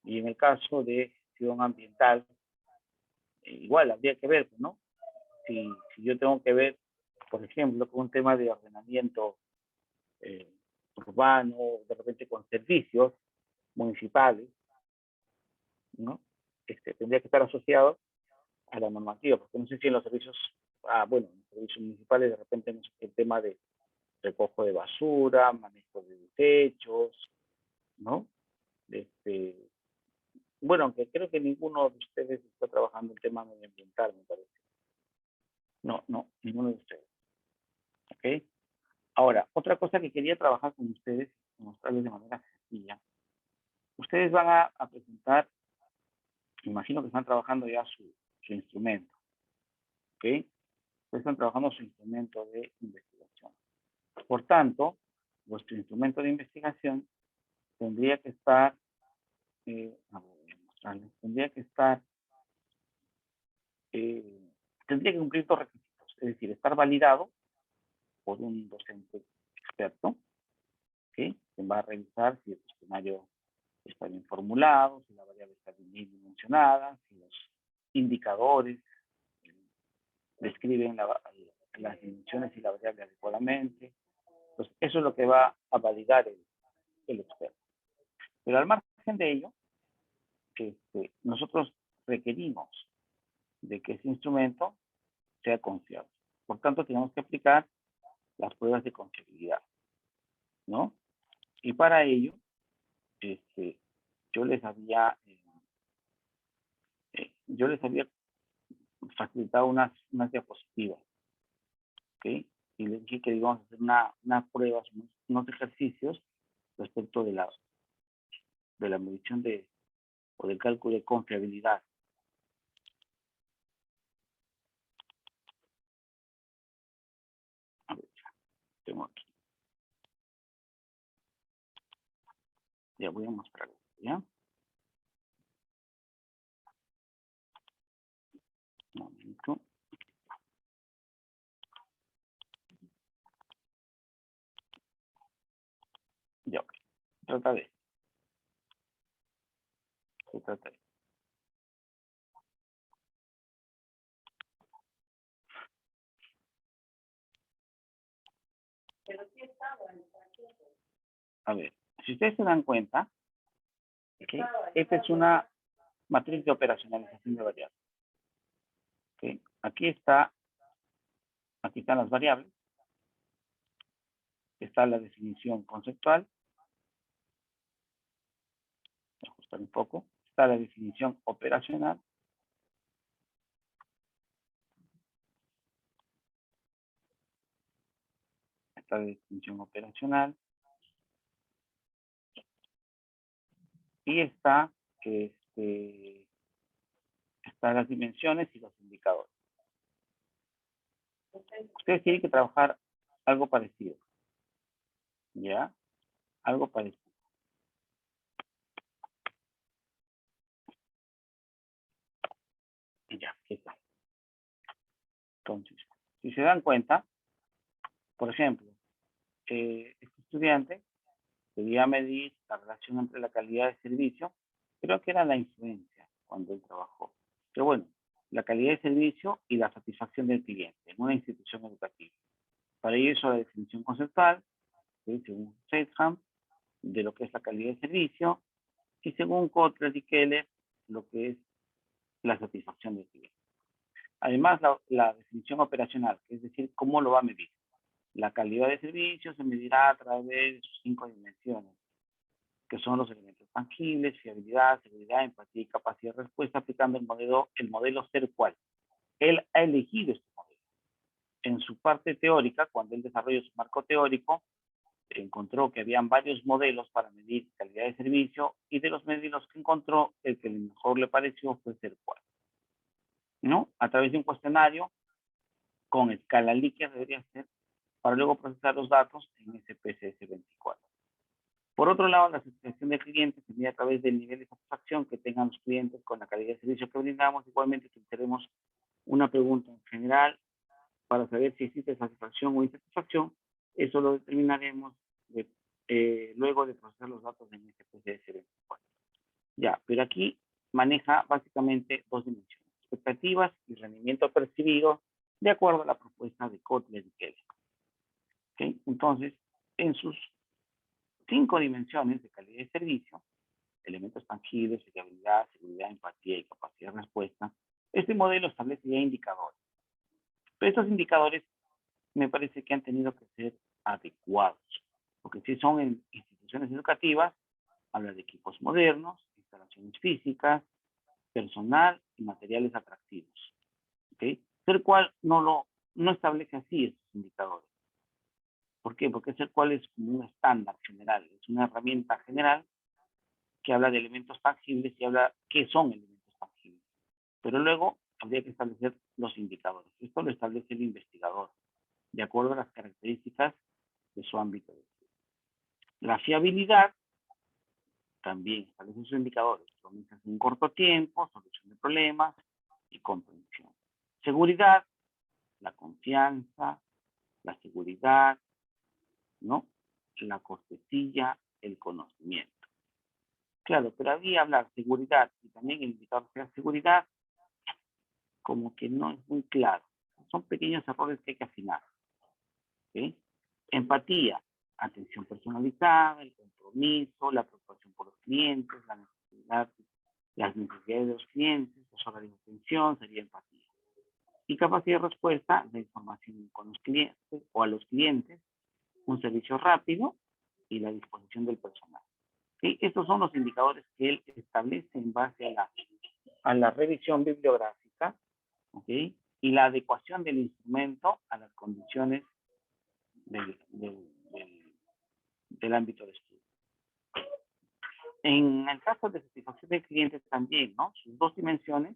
[SPEAKER 2] Y en el caso de gestión ambiental, igual habría que ver, ¿no? Si yo tengo que ver, por ejemplo, con un tema de ordenamiento urbano, de repente con servicios municipales, ¿no? Tendría que estar asociado a la normativa, porque no sé si en los servicios, bueno, en los servicios municipales de repente el tema de recojo de basura, manejo de desechos, ¿no? Bueno, aunque creo que ninguno de ustedes está trabajando el tema medioambiental, me parece. No, ninguno de ustedes. ¿Ok? Ahora, otra cosa que quería trabajar con ustedes, mostrarles de manera sencilla. Ustedes van a presentar, me imagino que están trabajando ya su instrumento. ¿Ok? Ustedes están trabajando su instrumento de investigación. Por tanto, vuestro instrumento de investigación tendría que estar, tendría que cumplir dos requisitos, es decir, estar validado por un docente experto, ¿okay? Que va a revisar si el cuestionario está bien formulado, si la variable está bien dimensionada, si los indicadores describen las dimensiones y la variable adecuadamente. Entonces, eso es lo que va a validar el experto. Pero al margen de ello, nosotros requerimos de que ese instrumento sea confiable. Por tanto, tenemos que aplicar las pruebas de confiabilidad, ¿no? Y para ello, yo les había facilitado unas diapositivas, ¿ok? Y les dije que íbamos a hacer unas pruebas, unos ejercicios respecto de la medición o del cálculo de confiabilidad. A ver, tengo aquí. Ya voy a mostrar esto, ¿ya? Un momento. Ya, ok. Se trata de. A ver, si ustedes se dan cuenta, ¿okay? Esta es una matriz de operacionalización de variables. ¿Okay? Aquí están las variables. Está la definición conceptual. Voy a ajustar un poco. Está la definición operacional. Está la definición operacional. Y está las dimensiones y los indicadores. Ustedes tienen que trabajar algo parecido. ¿Ya? Algo parecido. Ya, aquí está. Entonces, si se dan cuenta, por ejemplo, este estudiante debía medir la relación entre la calidad de servicio, creo que era la influencia cuando él trabajó. Pero bueno, la calidad de servicio y la satisfacción del cliente en una institución educativa. Para ello hizo la definición conceptual, según Setham, de lo que es la calidad de servicio, y según Kotler y Keller, lo que es la satisfacción del cliente. Además, la definición operacional, es decir, cómo lo va a medir. La calidad de servicio se medirá a través de sus 5 dimensiones, que son los elementos tangibles, fiabilidad, seguridad, empatía y capacidad de respuesta, aplicando el modelo ser cual. Él ha elegido este modelo. En su parte teórica, cuando él desarrolló su marco teórico, encontró que habían varios modelos para medir calidad de servicio, y de los modelos que encontró, el que mejor le pareció fue ser cual, ¿no? A través de un cuestionario con escala Likert debería ser, para luego procesar los datos en SPSS 24. Por otro lado, la satisfacción del cliente se mide a través del nivel de satisfacción que tengan los clientes con la calidad de servicio que brindamos. Igualmente, utilizaremos una pregunta en general para saber si existe satisfacción o insatisfacción. Eso lo determinaremos luego de procesar los datos en SPSS 24. Ya, pero aquí maneja básicamente dos dimensiones: expectativas y rendimiento percibido de acuerdo a la propuesta de Kotler y Keller. ¿Okay? Entonces, en sus 5 dimensiones de calidad de servicio, elementos tangibles, fiabilidad, seguridad, empatía y capacidad de respuesta, este modelo establece ya indicadores. Pero estos indicadores me parece que han tenido que ser adecuados, porque si son en instituciones educativas, habla de equipos modernos, instalaciones físicas, personal y materiales atractivos. ¿Okay? Ser cual no establece así estos indicadores. ¿Por qué? Porque ser cual es como un estándar general, es una herramienta general que habla de elementos tangibles y habla qué son elementos tangibles. Pero luego habría que establecer los indicadores. Esto lo establece el investigador, de acuerdo a las características de su ámbito de estudio. La fiabilidad también establece sus indicadores. Comienza en un corto tiempo, solución de problemas y comprensión. Seguridad, la confianza, la seguridad, ¿no? La cortesía, el conocimiento. Claro, pero ahí hablar seguridad y también el indicador de seguridad, como que no es muy claro. Son pequeños errores que hay que afinar. ¿Okay? Empatía, atención personalizada, el compromiso, la preocupación por los clientes, la necesidad, las necesidades de los clientes, los horarios de atención, sería empatía. Y capacidad de respuesta, la información con los clientes o a los clientes, un servicio rápido y la disposición del personal. ¿Sí? Estos son los indicadores que él establece en base a la revisión bibliográfica, ¿ok? Y la adecuación del instrumento a las condiciones del ámbito de estudio. En el caso de satisfacción del cliente también, ¿no? Sus dos dimensiones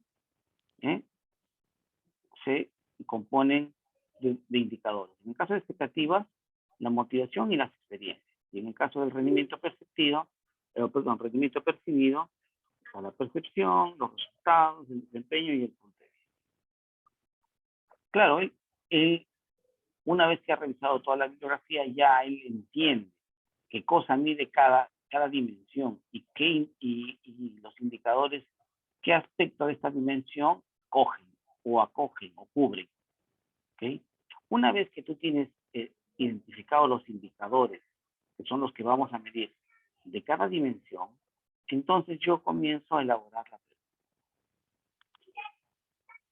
[SPEAKER 2] se componen de indicadores. En el caso de expectativas, la motivación y las experiencias. Y en el caso del rendimiento rendimiento percibido, la percepción, los resultados, el desempeño y el puntero. Claro, él, una vez que ha revisado toda la bibliografía, ya él entiende qué cosa mide cada dimensión y los indicadores, qué aspecto de esta dimensión cogen o acogen o cubren. ¿Okay? Una vez que tú tienes identificados los indicadores, que son los que vamos a medir de cada dimensión, entonces yo comienzo a elaborar la pregunta.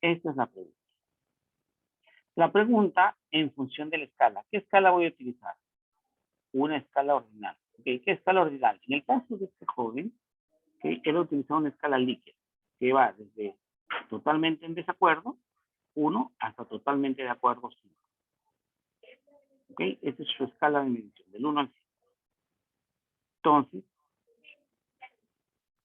[SPEAKER 2] Esta es la pregunta. La pregunta en función de la escala. ¿Qué escala voy a utilizar? Una escala ordinal. ¿Okay? ¿Qué escala ordinal? En el caso de este joven, ¿okay? Él ha utilizado una escala Likert, que va desde totalmente en desacuerdo, 1, hasta totalmente de acuerdo, 5. ¿Ok? Esa es su escala de medición, del 1 al 5. Entonces,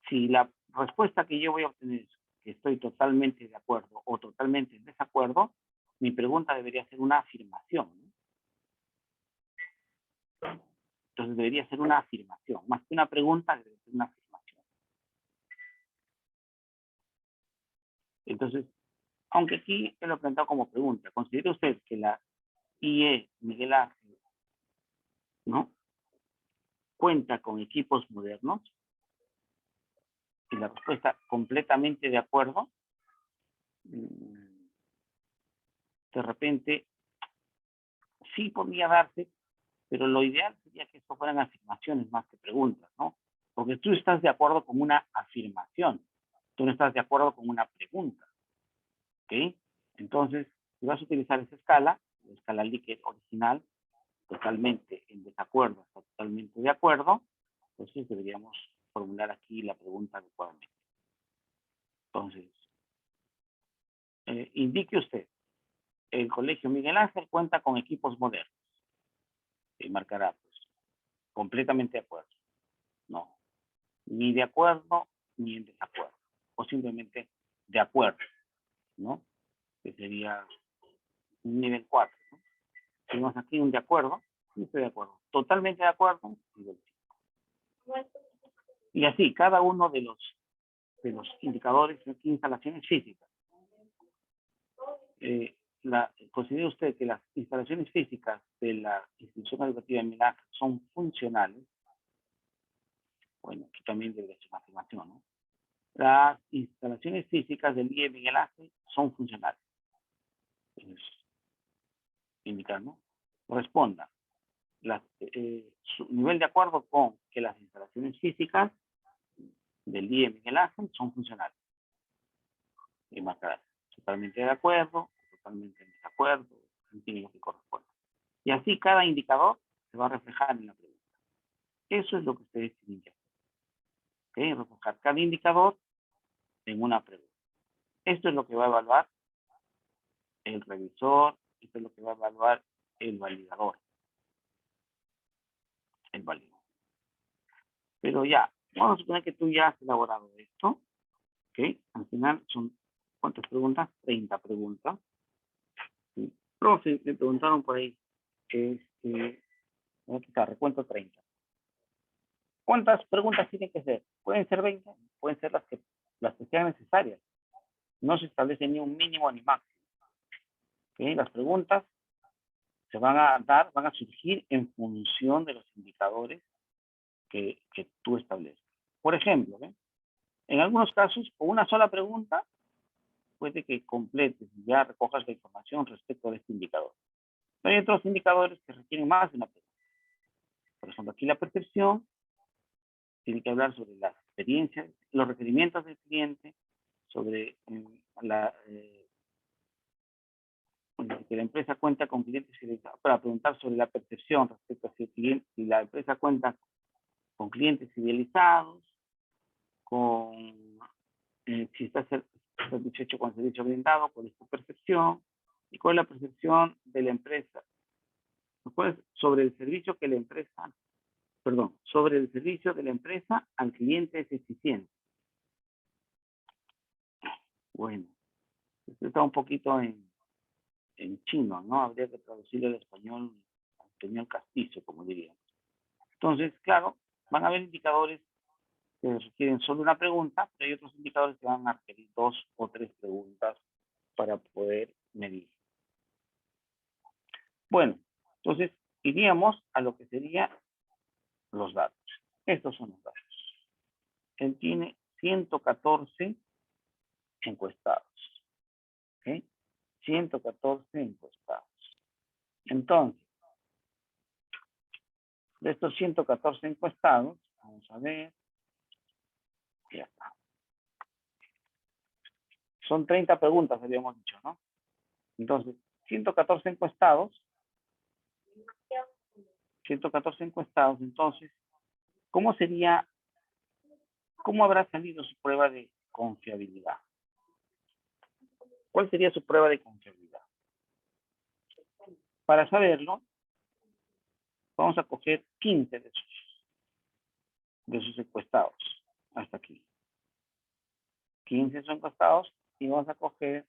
[SPEAKER 2] si la respuesta que yo voy a obtener es que estoy totalmente de acuerdo o totalmente en desacuerdo, mi pregunta debería ser una afirmación, ¿no? Entonces debería ser una afirmación. Más que una pregunta, debería ser una afirmación. Entonces, aunque aquí te lo he planteado como pregunta, ¿considera usted que la IE Miguel Ángel, ¿no?, cuenta con equipos modernos? Y la respuesta, completamente de acuerdo. De repente, sí podría darse, pero lo ideal sería que esto fueran afirmaciones más que preguntas, ¿no? Porque tú estás de acuerdo con una afirmación, tú no estás de acuerdo con una pregunta, ¿ok? Entonces, si vas a utilizar esa escala, la escala Likert original, totalmente en desacuerdo hasta totalmente de acuerdo, entonces deberíamos formular aquí la pregunta adecuadamente. Entonces, indique usted, el Colegio Miguel Ángel cuenta con equipos modernos. Y marcará, pues, completamente de acuerdo. No, ni de acuerdo ni en desacuerdo. O simplemente de acuerdo, ¿no? Que sería un nivel 4, ¿no? Tenemos aquí un de acuerdo, sí estoy de acuerdo. Totalmente de acuerdo, nivel 5. Y así, cada uno de los indicadores de instalaciones físicas. ¿Considera usted que las instalaciones físicas de la institución educativa de Miguel Ángel son funcionales? Bueno, aquí también debe ser una afirmación, ¿no? Las instalaciones físicas del IE Miguel Ángel son funcionales. Indicar, ¿no? Responda. Su nivel de acuerdo con que las instalaciones físicas del IE Miguel Ángel son funcionales. Y marcará totalmente de acuerdo, totalmente en desacuerdo, en lo que corresponde. Y así cada indicador se va a reflejar en la pregunta. Eso es lo que ustedes tienen que hacer. ¿Okay? Reflejar cada indicador en una pregunta. Esto es lo que va a evaluar el revisor, esto es lo que va a evaluar el validador. El validador. Pero ya, vamos a suponer que tú ya has elaborado esto. ¿Ok? Al final son, ¿cuántas preguntas? 30 preguntas. ¿Sí? Profe, me preguntaron por ahí. Voy a quitar, recuento 30. ¿Cuántas preguntas tienen que ser? Pueden ser 20, pueden ser las que sean necesarias. No se establece ni un mínimo ni máximo. ¿Okay? Las preguntas se van a surgir en función de los indicadores que tú estableces. Por ejemplo, en algunos casos, con una sola pregunta, puede que completes y ya recojas la información respecto de este indicador. Pero hay otros indicadores que requieren más de una pregunta. Por ejemplo, aquí la percepción tiene que hablar sobre las experiencias, los requerimientos del cliente, sobre que la empresa cuenta con clientes fidelizados, para preguntar sobre la percepción respecto a si la empresa cuenta con clientes fidelizados, si está satisfecho con el servicio brindado, cuál es tu percepción, y cuál es la percepción de la empresa, sobre el servicio que la empresa, sobre el servicio de la empresa al cliente es eficiente. Bueno, esto está un poquito en chino, ¿no? Habría que traducirlo al español castizo, como diríamos. Entonces, claro, van a haber indicadores que requieren solo una pregunta, pero hay otros indicadores que van a requerir 2 o 3 preguntas para poder medir. Bueno, entonces iríamos a lo que serían los datos. Estos son los datos. Él tiene 114 encuestados. ¿Ok? 114 encuestados. Entonces, de estos 114 encuestados, vamos a ver, ya está. Son 30 preguntas, habíamos dicho, ¿no? Entonces, 114 encuestados, entonces, ¿cómo habrá salido su prueba de confiabilidad? ¿Cuál sería su prueba de confiabilidad? Para saberlo, vamos a coger 15 de sus encuestados, hasta aquí. 15 son encuestados y vamos a coger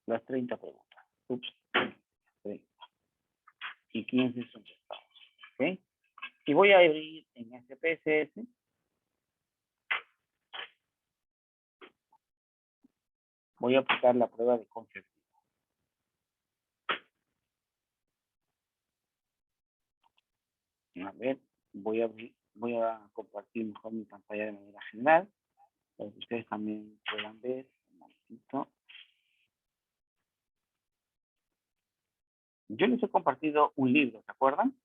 [SPEAKER 2] las 30 preguntas. 30. Y 15 son encuestados. ¿Ok? Y voy a abrir en SPSS. Voy a aplicar la prueba de confiabilidad. A ver, voy a compartir mejor mi pantalla de manera general, para que ustedes también puedan ver. Un momentito. Yo les he compartido un libro, ¿se acuerdan?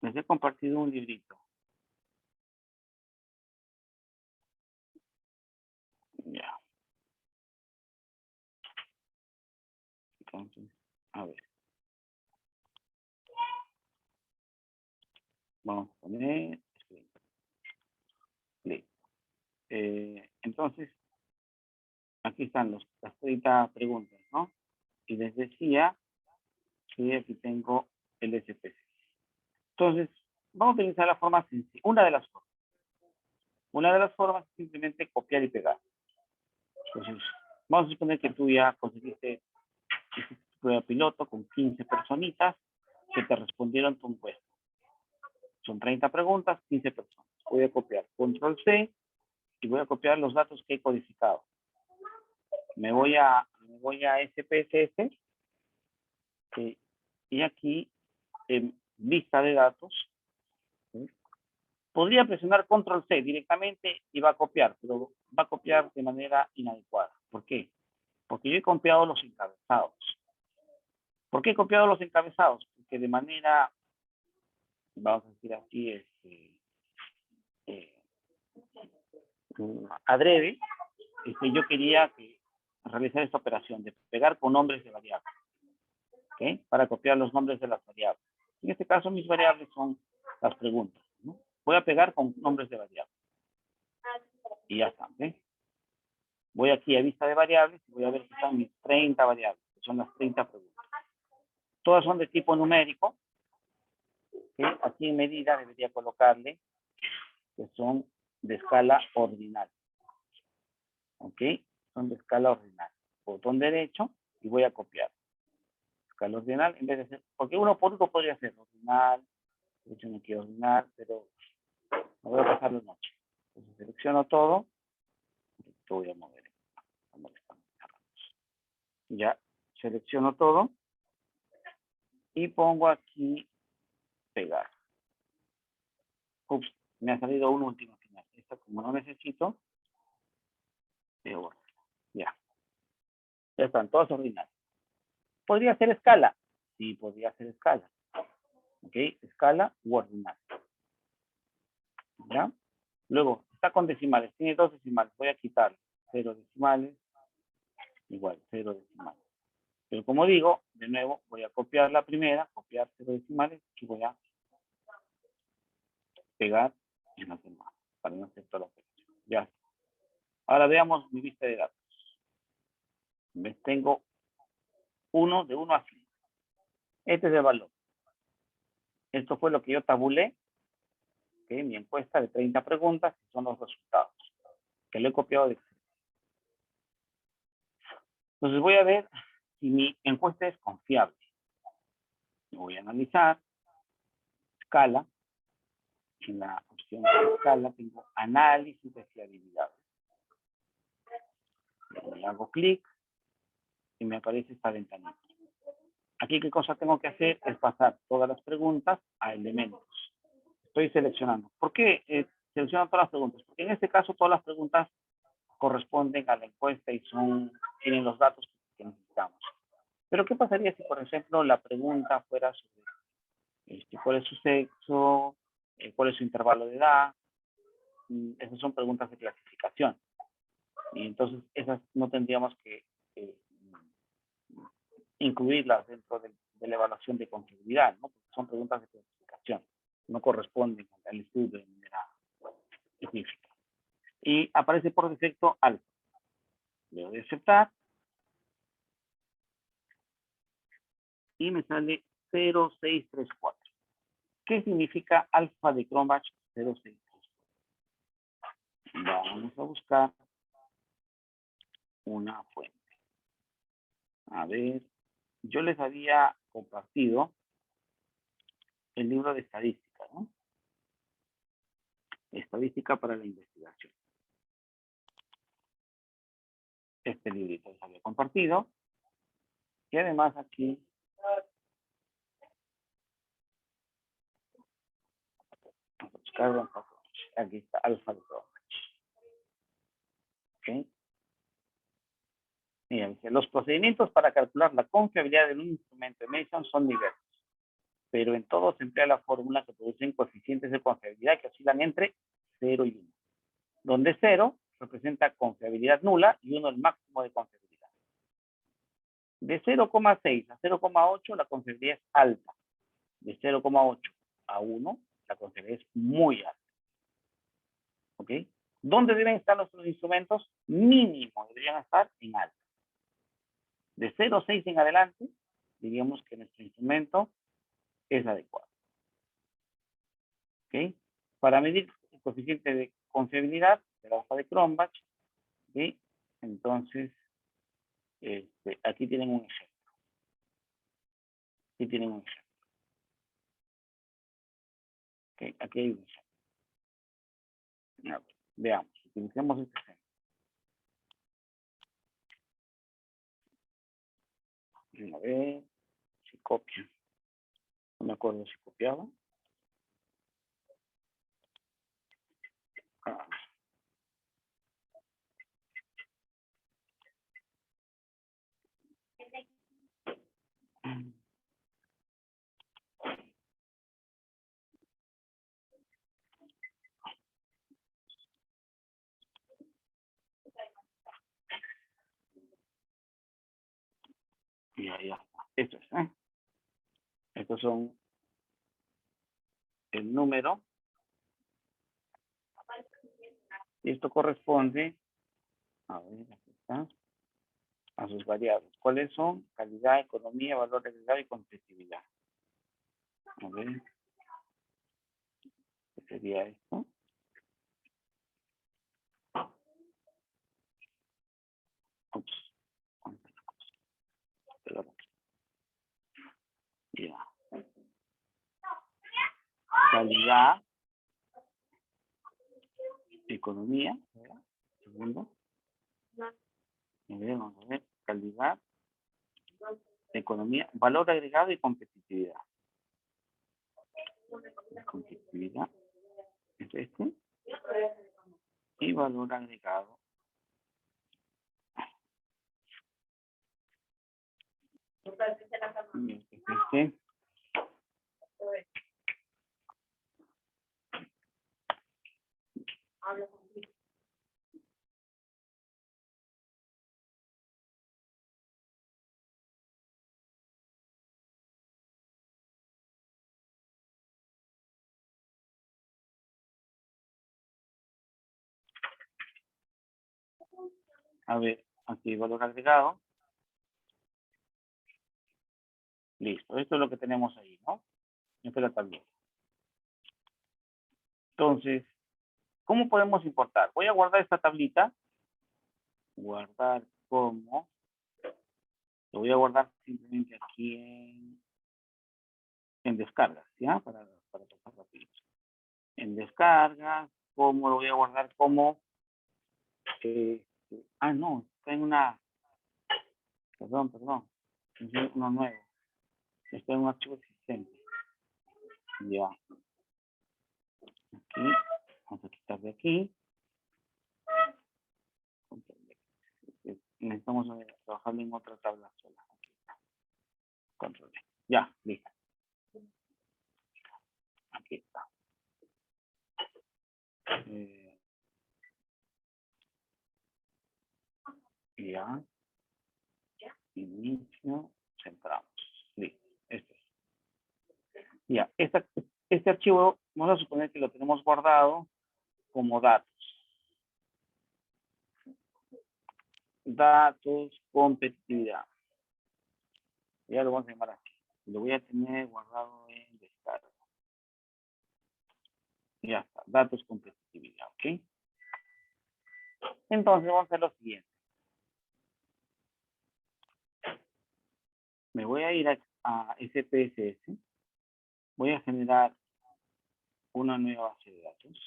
[SPEAKER 2] Les he compartido un librito. Ya. Entonces, a ver. Vamos a poner. Listo. Entonces, aquí están las 30 preguntas, ¿no? Y les decía que aquí tengo el SPC. Entonces, vamos a utilizar la forma sencilla. Una de las formas. Una de las formas es simplemente copiar y pegar. Entonces, vamos a suponer que tú ya conseguiste tu prueba piloto con 15 personitas que te respondieron tu encuesta. Son 30 preguntas, 15 personas. Voy a copiar control C y voy a copiar los datos que he codificado. Me voy a SPSS y aquí en lista de datos, ¿sí? Podría presionar control C directamente y va a copiar, pero va a copiar de manera inadecuada. ¿Por qué? Porque yo he copiado los encabezados. ¿Por qué he copiado los encabezados? Porque de manera, vamos a decir aquí, adrede, yo quería realizar esta operación de pegar con nombres de variables, ¿ok? Para copiar los nombres de las variables. En este caso, mis variables son las preguntas, ¿no? Voy a pegar con nombres de variables. Y ya está, ¿ok? Voy aquí a vista de variables y voy a ver que están mis 30 variables, que son las 30 preguntas. Todas son de tipo numérico, ¿ok? Aquí en medida debería colocarle que son de escala ordinal. ¿Ok? Son de escala ordinal. Botón derecho y voy a copiar. Escala ordinal en vez de ser, porque uno por uno podría ser ordinal, de hecho no quiero ordinal, pero me voy a pasar la noche. Entonces selecciono todo, lo voy a mover. Ya selecciono todo y pongo aquí pegar. Ups, me ha salido un último final. Esta como no necesito, ya. Ya están todas ordinales. Podría ser escala. sí podría ser escala. ¿Ok? Escala u ordinal. ¿Ya? Luego, está con decimales. Tiene 2 decimales. Voy a quitar 0 decimales. Igual, 0 decimales. Pero como digo, de nuevo, voy a copiar la primera, copiar 0 decimales y voy a pegar en las demás para no hacer toda la operación. Ya está. Ahora veamos mi lista de datos. ¿Ves? Tengo 1 de 1 a 5. Este es el valor. Esto fue lo que yo tabulé, ¿okay? Mi encuesta de 30 preguntas, que son los resultados, que lo he copiado de Excel. Entonces voy a ver si mi encuesta es confiable. Voy a analizar escala. En la opción de escala tengo análisis de fiabilidad. Le hago clic y me aparece esta ventanita. Aquí, ¿qué cosa tengo que hacer? Es pasar todas las preguntas a elementos. Estoy seleccionando. ¿Por qué selecciono todas las preguntas? Porque en este caso todas las preguntas corresponden a la encuesta y tienen los datos que necesitamos. Pero ¿qué pasaría si, por ejemplo, la pregunta fuera sobre cuál es su sexo, cuál es su intervalo de edad? Esas son preguntas de clasificación. Y entonces esas no tendríamos que incluirlas dentro de la evaluación de confiabilidad, ¿no? Porque son preguntas de clasificación, no corresponden al estudio de manera específica. Y aparece por defecto alfa. Le doy a aceptar y me sale 0634. ¿Qué significa alfa de Cronbach 0634? Vamos a buscar una fuente. A ver, yo les había compartido el libro de estadística, ¿no? Estadística para la investigación. Este librito les había compartido. Y además aquí vamos a buscar aquí está alfa de Cronbach. ¿Ok? Mira, dice, los procedimientos para calcular la confiabilidad de un instrumento de medición son diversos, pero en todos se emplea la fórmula que producen coeficientes de confiabilidad que oscilan entre 0 y 1, donde 0 representa confiabilidad nula y 1 el máximo de confiabilidad. De 0,6 a 0,8 la confiabilidad es alta. De 0,8 a 1 la confiabilidad es muy alta. ¿Ok? ¿Dónde deben estar nuestros instrumentos? Mínimo deberían estar en alta. De 0,6 en adelante, diríamos que nuestro instrumento es adecuado. ¿Ok? Para medir el coeficiente de confiabilidad de la alfa de Cronbach, ¿sí? Entonces, aquí tienen un ejemplo. Aquí tienen un ejemplo. ¿Ok? Aquí hay un ejemplo. A ver, veamos, utilicemos este ejemplo. A ver si copia. No me acuerdo si copiaba. Ah. Ya. Esto es, ¿eh? Estos son el número. Y esto corresponde, a ver, aquí está, a sus variables. ¿Cuáles son? Calidad, economía, valor agregado y competitividad. A ver, ¿qué sería esto? Ups. Ya. Calidad, economía, ¿verdad? Segundo. Vamos a ver, calidad, economía, valor agregado y competitividad. Competitividad es este. Y valor agregado A ver, aquí valor agregado. Listo, esto es lo que tenemos ahí, ¿no? Esta es la tablita. Entonces, ¿cómo podemos importar? Voy a guardar esta tablita. Guardar como. Lo voy a guardar simplemente aquí en descargas, ¿ya? Para pasar rápido. En descargas, ¿cómo lo voy a guardar? Como. No, está en una. Perdón. Es uno nuevo. Está en un archivo existente. Ya. Aquí. Vamos a quitar de aquí. Necesitamos trabajar en otra tabla sola. Aquí está. Control. Ya, listo. Aquí está. Ya. Inicio. Centramos. Listo. Este es. Ya. Este archivo, vamos a suponer que lo tenemos guardado como datos. Datos, competitividad. Ya lo vamos a llamar así. Lo voy a tener guardado en descarga. Ya está. Datos, competitividad. ¿Ok? Entonces vamos a hacer lo siguiente. Me voy a ir a SPSS. Voy a generar una nueva base de datos.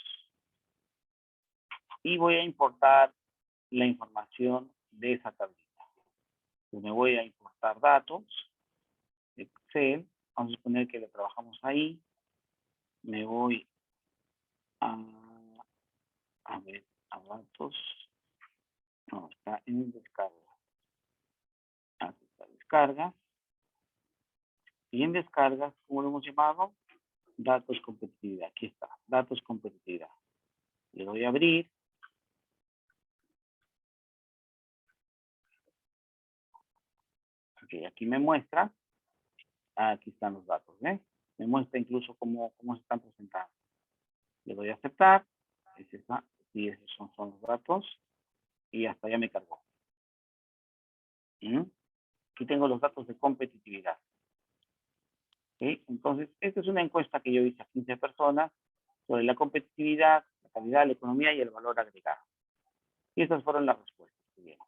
[SPEAKER 2] Y voy a importar la información de esa tablita. Pues me voy a importar datos, Excel, vamos a suponer que lo trabajamos ahí. Me voy a ver, a datos. No, está en descarga. Aquí está descarga. Y en descargas, ¿cómo lo hemos llamado? Datos competitividad. Aquí está, datos competitividad. Le doy a abrir. Ok, aquí me muestra. Aquí están los datos, ¿ves? Me muestra incluso cómo se están presentando. Le doy a aceptar. Y esos son los datos. Y hasta ya me cargó. Aquí tengo los datos de competitividad. ¿Sí? Entonces, esta es una encuesta que yo hice a 15 personas sobre la competitividad, la calidad, la economía y el valor agregado. Y estas fueron las respuestas que dieron.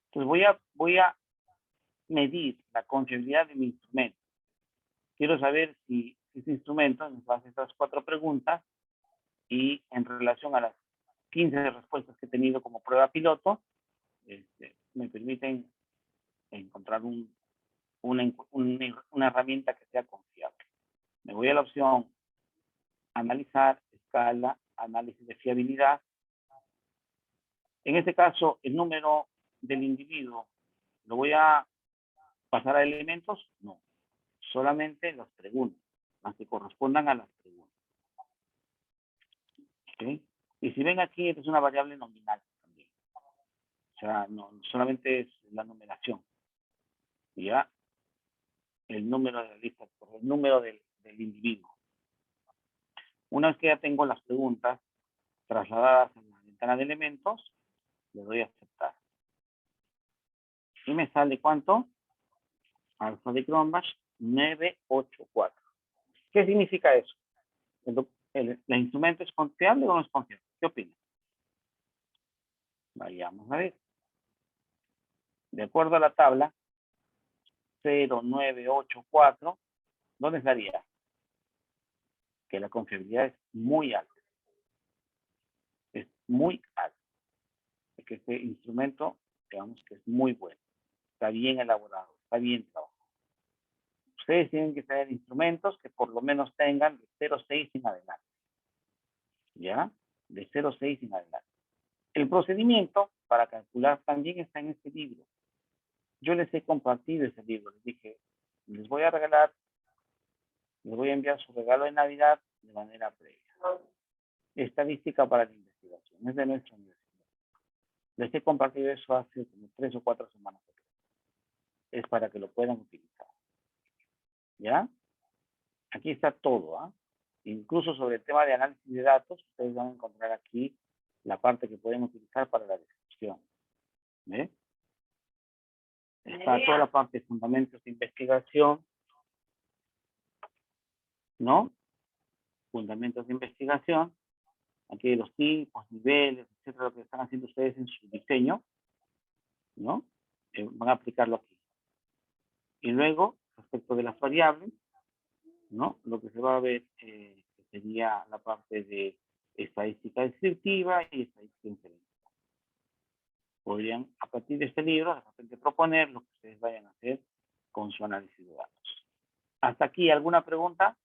[SPEAKER 2] Entonces, voy a medir la confiabilidad de mi instrumento. Quiero saber si este instrumento, en base a estas 4 preguntas, y en relación a las 15 respuestas que he tenido como prueba piloto, me permiten encontrar una herramienta que sea confiable. Me voy a la opción analizar, escala, análisis de fiabilidad. En este caso, el número del individuo, ¿lo voy a pasar a elementos? No, solamente las preguntas, las que correspondan a las preguntas. ¿Okay? Y si ven aquí, es una variable nominal también. O sea, no solamente es la numeración. Ya el número de la lista, el número del individuo. Una vez que ya tengo las preguntas trasladadas en la ventana de elementos, le doy a aceptar. Y me sale ¿cuánto? Alfa de Cronbach 984. ¿Qué significa eso? ¿El instrumento es confiable o no es confiable? ¿Qué opinan? Vayamos a ver. De acuerdo a la tabla 0984, ¿dónde estaría? Que la confiabilidad es muy alta. Es muy alta. Es que este instrumento, digamos que es muy bueno. Está bien elaborado, está bien trabajado. Ustedes tienen que tener instrumentos que por lo menos tengan de 0,6 en adelante. ¿Ya? De 0,6 en adelante. El procedimiento para calcular también está en este libro. yo les he compartido ese libro. Les dije, les voy a regalar, les voy a enviar su regalo de Navidad de manera previa. Estadística para la investigación. Es de nuestra universidad. Les he compartido eso hace como 3 o 4 semanas. Es para que lo puedan utilizar. ¿Ya? Aquí está todo, ¿ah? Incluso sobre el tema de análisis de datos, ustedes van a encontrar aquí la parte que pueden utilizar para la descripción. ¿Ve? Está toda la parte de fundamentos de investigación, ¿no? Fundamentos de investigación. Aquí hay los tipos, niveles, etcétera, lo que están haciendo ustedes en su diseño, ¿no? Van a aplicarlo aquí. Y luego, respecto de las variables, ¿no? Lo que se va a ver sería la parte de estadística descriptiva y estadística inferencial. Podrían, a partir de este libro, de repente proponer lo que ustedes vayan a hacer con su análisis de datos. ¿Hasta aquí alguna pregunta?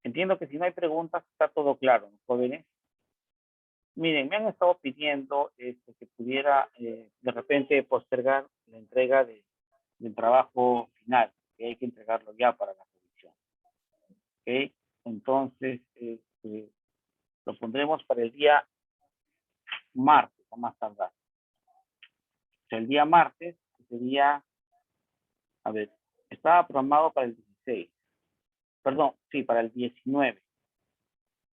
[SPEAKER 2] Entiendo que si no hay preguntas, está todo claro, ¿no, jóvenes? Miren, me han estado pidiendo que pudiera de repente postergar la entrega del trabajo final, que hay que entregarlo ya para la revisión. ¿Ok? Entonces, lo pondremos para el día martes, a más tardar. O sea, el día martes sería, a ver, estaba programado para el 16. Perdón, sí, para el 19.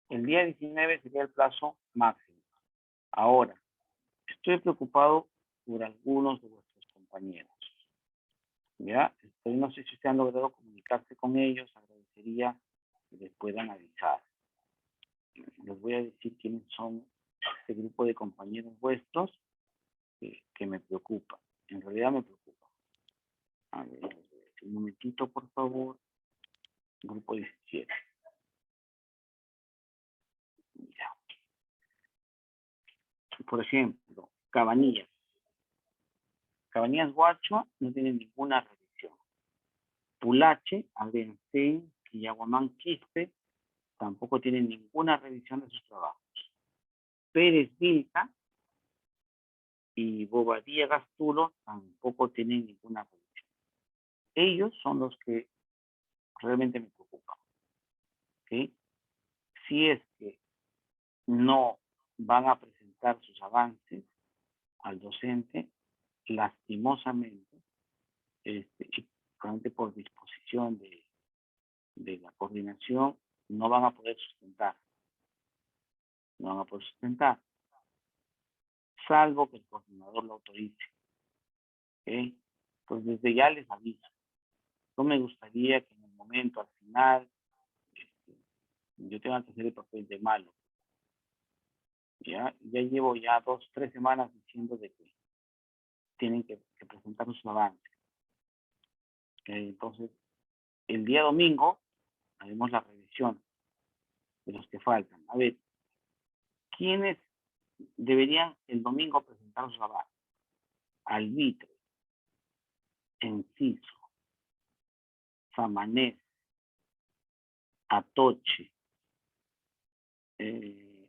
[SPEAKER 2] El día 19 sería el plazo máximo. Ahora, estoy preocupado por algunos de vuestros compañeros. ¿Ya? No sé si ustedes han logrado comunicarse con ellos. Agradecería que les puedan avisar. Les voy a decir quiénes son este grupo de compañeros vuestros que me preocupa. En realidad me preocupa. A ver, un momentito, por favor. Grupo 17. Ya. Por ejemplo, Cabanillas. Cabanillas Guacho no tiene ninguna revisión. Pulache, Albencén, Quillaguamán Quispe tampoco tienen ninguna revisión de sus trabajos. Pérez Vilca y Bobadilla Gastulo tampoco tienen ninguna revisión. Ellos son los que realmente me preocupan. ¿Okay? Si es que no van a presentar sus avances al docente, lastimosamente, y realmente por disposición de la coordinación, no van a poder sustentar. No van a poder sustentar, salvo que el coordinador lo autorice. ¿Okay? Pues desde ya les aviso. No me gustaría que en el momento, al final, yo tenga que hacer el papel de malo. Ya llevo ya 2, 3 semanas diciendo de que tienen que presentar sus avances. Entonces, el día domingo haremos la revisión de los que faltan. A ver, ¿quiénes deberían el domingo presentar sus avances? Albitre, Enciso, Samanés, Atoche,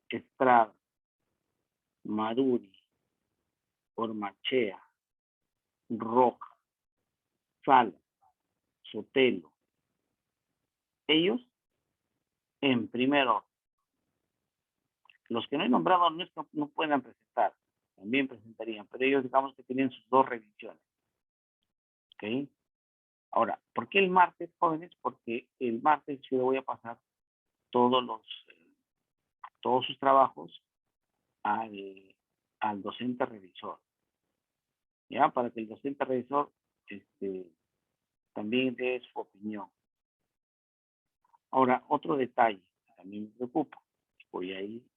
[SPEAKER 2] Estrada, Maruri, Ormachea, Roja, Sala, Sotelo. Ellos, en primer orden. Los que no he nombrado no pueden presentar, también presentarían, pero ellos digamos que tienen sus 2 revisiones. ¿Ok? Ahora, ¿por qué el martes, jóvenes? Porque el martes yo le voy a pasar todos sus trabajos al docente revisor. ¿Ya? Para que el docente revisor también dé su opinión. Ahora, otro detalle que también me preocupa. Voy a ir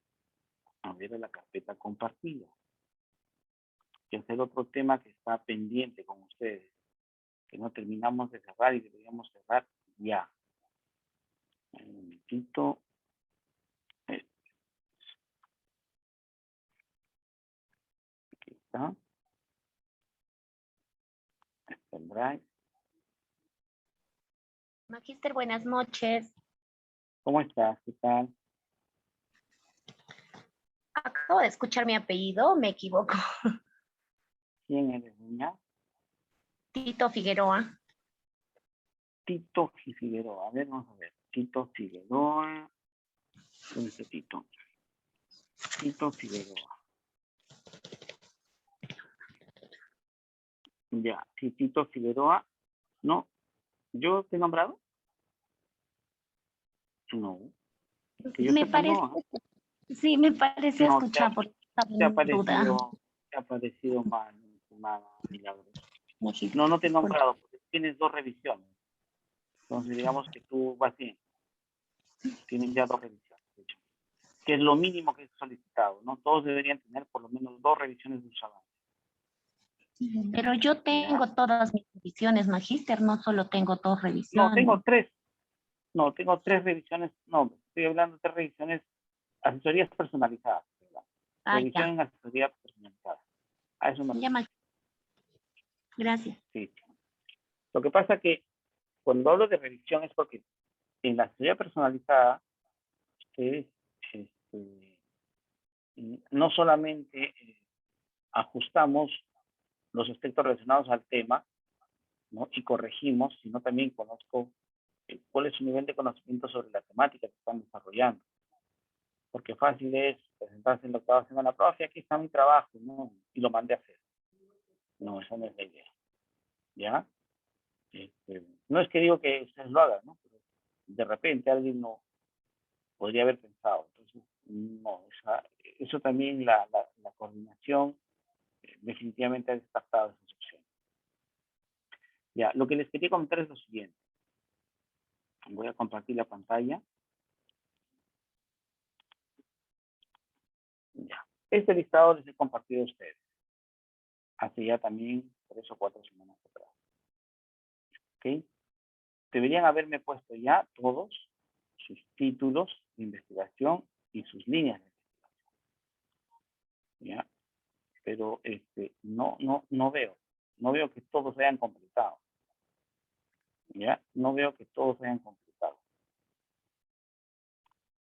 [SPEAKER 2] a ver a la carpeta compartida. Y hacer otro tema que está pendiente con ustedes, que no terminamos de cerrar y deberíamos cerrar ya. Un momentito. está. Está el Drive.
[SPEAKER 4] Magíster, buenas noches.
[SPEAKER 2] ¿Cómo estás? ¿Qué tal?
[SPEAKER 4] Acabo de escuchar mi apellido, me equivoco.
[SPEAKER 2] ¿Quién eres, niña?
[SPEAKER 4] Tito Figueroa.
[SPEAKER 2] Tito Figueroa. A ver, vamos a ver. Tito Figueroa. ¿Dónde está Tito? Tito Figueroa. Ya, sí, Tito Figueroa. No, ¿yo te he nombrado? No, que yo
[SPEAKER 4] Me
[SPEAKER 2] sepa
[SPEAKER 4] parece,
[SPEAKER 2] no.
[SPEAKER 4] sí, me parece
[SPEAKER 2] No,
[SPEAKER 4] escuchar por esta
[SPEAKER 2] te ha
[SPEAKER 4] duda.
[SPEAKER 2] parecido mal, mi estimada Milagros.
[SPEAKER 4] Magíster,
[SPEAKER 2] No, no te he
[SPEAKER 4] disculpe.
[SPEAKER 2] nombrado, porque tienes 2 revisiones. Entonces, digamos que tú vas bien. Tienen ya 2 revisiones, de hecho. Que es lo mínimo que es solicitado, ¿no? Todos deberían tener por lo menos 2 revisiones de uso avance.
[SPEAKER 4] Pero yo tengo todas mis revisiones, Magíster, no solo tengo 2
[SPEAKER 2] No,
[SPEAKER 4] revisiones.
[SPEAKER 2] tengo 3. No, tengo 3 revisiones. No, estoy hablando de 3 revisiones, asesorías personalizadas, ¿verdad?
[SPEAKER 4] Ah,
[SPEAKER 2] Revisión
[SPEAKER 4] ya.
[SPEAKER 2] en asesoría personalizada. A eso me refiero.
[SPEAKER 4] Ya, Magíster. Gracias.
[SPEAKER 2] Sí. Lo que pasa que cuando hablo de revisión es porque en la asesoría personalizada, ustedes no solamente ajustamos los aspectos relacionados al tema, ¿no? Y corregimos, sino también conozco cuál es su nivel de conocimiento sobre la temática que están desarrollando. Porque fácil es presentarse en la octava semana, profe, aquí está mi trabajo, ¿no? Y lo mandé a hacer. No, esa no es la idea. ¿Ya? No es que digo que ustedes lo hagan, ¿no? Pero de repente alguien no podría haber pensado. Entonces, no, eso también la coordinación definitivamente ha descartado esas opciones. Ya, lo que les quería comentar es lo siguiente. Voy a compartir la pantalla. Ya. Este listado les he compartido a ustedes hace ya también 3 o 4 semanas atrás. ¿Ok? Deberían haberme puesto ya todos sus títulos de investigación y sus líneas de investigación. ¿Ya? Pero no veo. No veo que todos hayan completado. ¿Ya? No veo que todos hayan completado.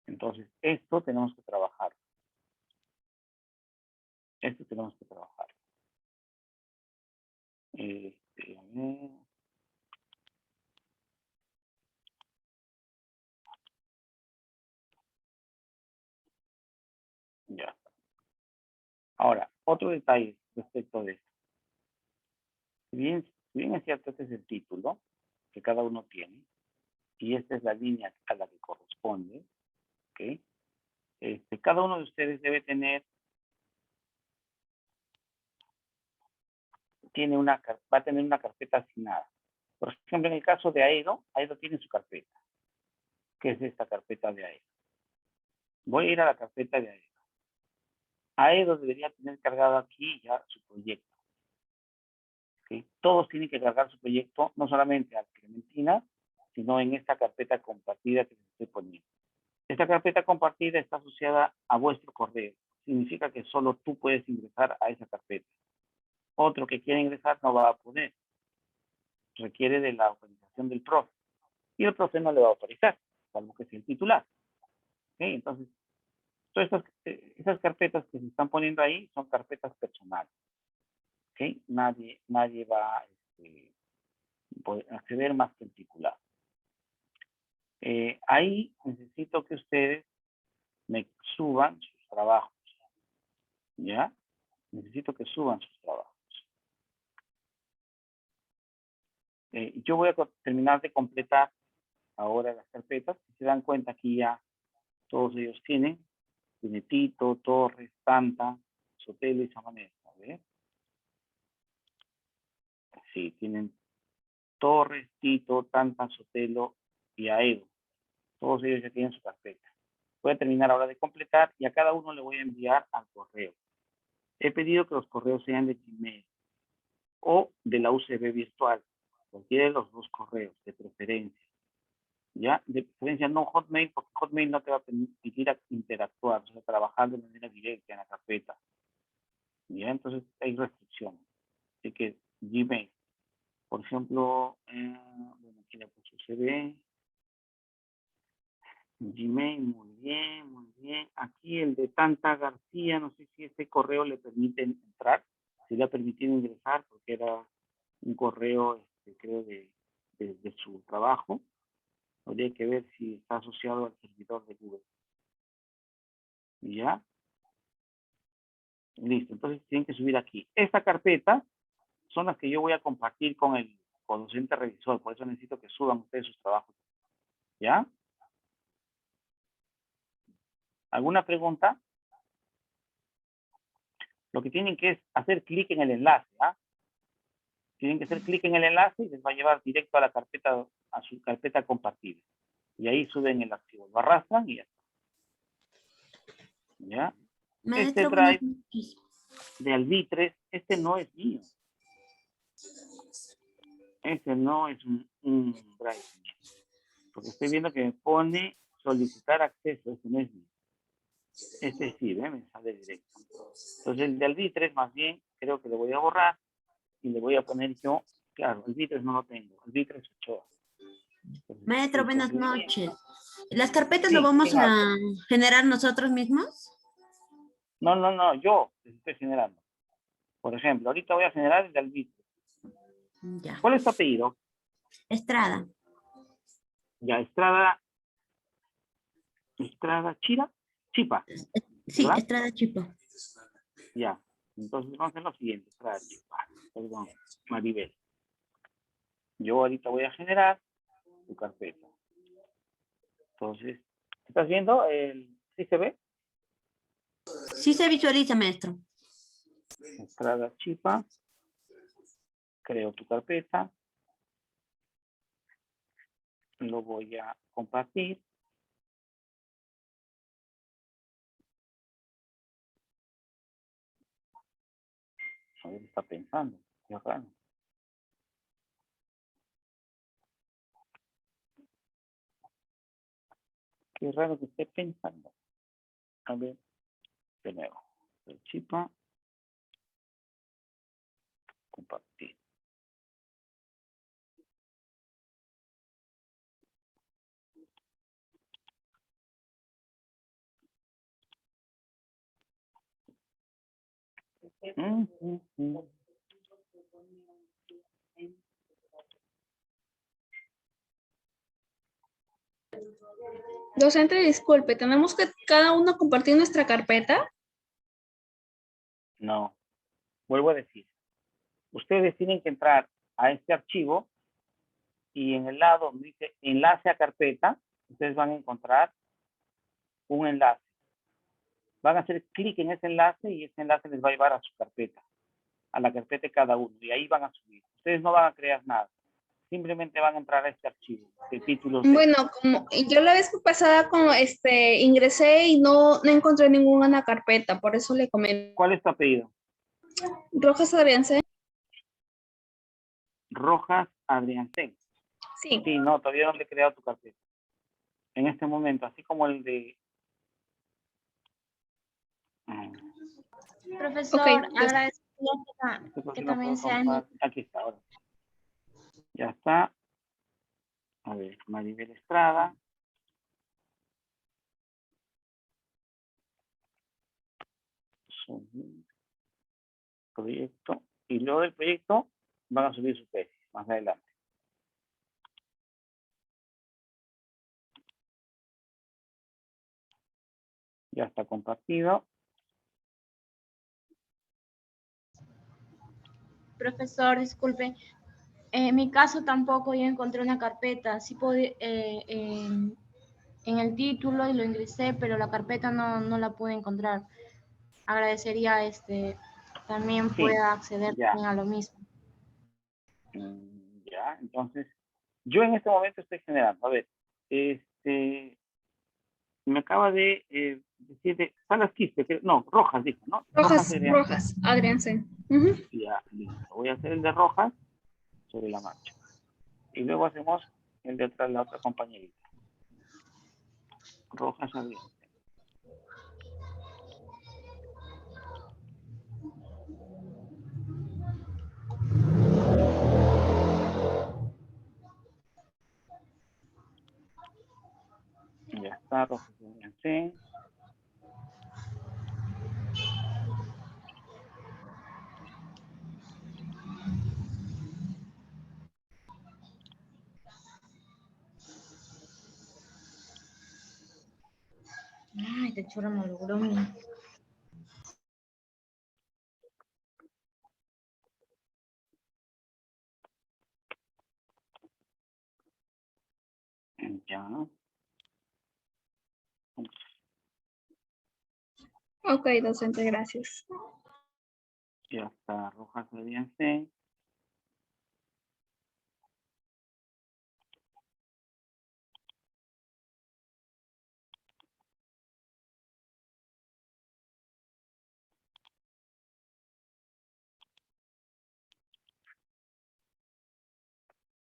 [SPEAKER 2] Entonces, esto tenemos que trabajar. Esto tenemos que trabajar. A ver. Ya. Ahora, otro detalle respecto de esto. Si bien es cierto, este es el título que cada uno tiene, y esta es la línea a la que corresponde, ¿ok? Cada uno de ustedes debe tener, va a tener una carpeta asignada. Por ejemplo, en el caso de Aedo tiene su carpeta, que es esta carpeta de Aedo. Voy a ir a la carpeta de Aedo. Aedo debería tener cargado aquí ya su proyecto. ¿Okay? Todos tienen que cargar su proyecto, no solamente a Clementina, sino en esta carpeta compartida que les estoy poniendo. Esta carpeta compartida está asociada a vuestro correo. Significa que solo tú puedes ingresar a esa carpeta. Otro que quiera ingresar no va a poder. Requiere de la autorización del profe. Y el profe no le va a autorizar, salvo que sea el titular. ¿Okay? Entonces, todas esas carpetas que se están poniendo ahí son carpetas personales. ¿Okay? Nadie va a poder acceder más que el titular. Ahí necesito que ustedes me suban sus trabajos. ¿Ya? Necesito que suban sus trabajos. Yo voy a terminar de completar ahora las carpetas. Si se dan cuenta, aquí ya todos ellos tiene Tito, Torres, Tanta, Sotelo y Samanesa. ¿Ves? Sí, tienen Torres, Tito, Tanta, Sotelo y Aedo. Todos ellos ya tienen su carpeta. Voy a terminar ahora de completar y a cada uno le voy a enviar al correo. He pedido que los correos sean de Gmail o de la UCB virtual. Cualquiera de los 2 correos, de preferencia. ¿Ya? De preferencia no Hotmail, porque Hotmail no te va a permitir interactuar, o sea, trabajar de manera directa en la carpeta. Ya, entonces hay restricciones. Así que Gmail, por ejemplo, bueno, aquí le puse CV, Gmail, muy bien, muy bien. Aquí el de Tanta García, no sé si este correo le permite entrar, si le ha permitido ingresar, porque era un correo, creo, de su trabajo. Habría que ver si está asociado al servidor de Google. ¿Ya? Listo, entonces tienen que subir aquí. Esta carpeta son las que yo voy a compartir con el docente revisor, por eso necesito que suban ustedes sus trabajos. ¿Ya? ¿Alguna pregunta? Lo que tienen que es hacer clic en el enlace. ¿Ah? Tienen que hacer clic en el enlace y les va a llevar directo a la carpeta, a su carpeta compartida. Y ahí suben el archivo. Lo arrastran y ya está. ¿Ya? Este
[SPEAKER 5] Maestro, buenas
[SPEAKER 2] drive
[SPEAKER 5] noches.
[SPEAKER 2] de Albitres, este no es mío. Este no es un drive mío. Porque estoy viendo que me pone solicitar acceso. Este no es mío. Este sí, ¿ve? Me sale directo. Entonces el de Albitres, más bien, creo que lo voy a borrar y le voy a poner yo, claro, Albitres no lo tengo, Albitres Ochoa. Entonces,
[SPEAKER 5] Maestro, buenas
[SPEAKER 2] entonces,
[SPEAKER 5] noches. ¿Las carpetas lo
[SPEAKER 2] sí,
[SPEAKER 5] vamos
[SPEAKER 2] ¿quién habla?
[SPEAKER 5] a generar nosotros mismos?
[SPEAKER 2] No, yo les estoy generando. Por ejemplo, ahorita voy a generar el de Albitres.
[SPEAKER 5] Ya.
[SPEAKER 2] ¿Cuál es tu apellido?
[SPEAKER 5] Estrada.
[SPEAKER 2] Ya, Estrada Chira, Chipa,
[SPEAKER 5] Sí,
[SPEAKER 2] ¿verdad?
[SPEAKER 5] Estrada Chipa.
[SPEAKER 2] Ya. Entonces vamos a hacer lo siguiente, Estrada Chipa, perdón, Maribel. Yo ahorita voy a generar tu carpeta. Entonces, ¿estás viendo? ¿Sí se ve?
[SPEAKER 5] Sí se visualiza, maestro.
[SPEAKER 2] Estrada Chipa, creo tu carpeta, lo voy a compartir. A ver, está pensando, qué raro. Qué raro que esté pensando. A ver, de nuevo. El Chipa, compartir. Mm.
[SPEAKER 1] Docente, disculpe, ¿tenemos que cada uno compartir nuestra carpeta?
[SPEAKER 2] No, vuelvo a decir. Ustedes tienen que entrar a este archivo y en el lado donde dice enlace a carpeta, ustedes van a encontrar un enlace. Van a hacer clic en ese enlace y ese enlace les va a llevar a su carpeta, a la carpeta de cada uno, y ahí van a subir. Ustedes no van a crear nada, simplemente van a entrar a este archivo de títulos de...
[SPEAKER 1] Bueno, como yo la vez pasada ingresé y no encontré ninguna carpeta, por eso le comento.
[SPEAKER 2] ¿Cuál es tu apellido?
[SPEAKER 1] Rojas Adrianse.
[SPEAKER 2] Rojas Adriansen.
[SPEAKER 1] Sí.
[SPEAKER 2] Sí, no, todavía no le he creado tu carpeta. En este momento, así como el de...
[SPEAKER 4] Profesor,
[SPEAKER 1] Ok,
[SPEAKER 4] agradecería que también sea en mi...
[SPEAKER 2] Aquí está, ahora. Ya está. A ver, Maribel Estrada. Proyecto. Y luego del proyecto van a subir su tesis más adelante. Ya está compartido.
[SPEAKER 4] Profesor, disculpe. En mi caso tampoco yo encontré una carpeta. Sí en el título y lo ingresé, pero la carpeta no la pude encontrar. Agradecería también
[SPEAKER 2] Sí,
[SPEAKER 4] pueda acceder
[SPEAKER 2] ya.
[SPEAKER 4] también a lo mismo.
[SPEAKER 2] Ya, entonces, yo en este momento estoy generando. A ver, me acaba de decir de Salas Quispe, no, Rojas dijo, ¿no?
[SPEAKER 1] Rojas Adrianse. Ujú.
[SPEAKER 2] Ya, listo. Voy a hacer el de Rojas sobre la marcha. Y luego hacemos el de la otra compañerita. Rojas Adrián. está, roja sería C.
[SPEAKER 4] Ay, te chorro me logró mi.
[SPEAKER 2] Ya.
[SPEAKER 1] Ok, docente, gracias.
[SPEAKER 2] Ya está, roja sería C.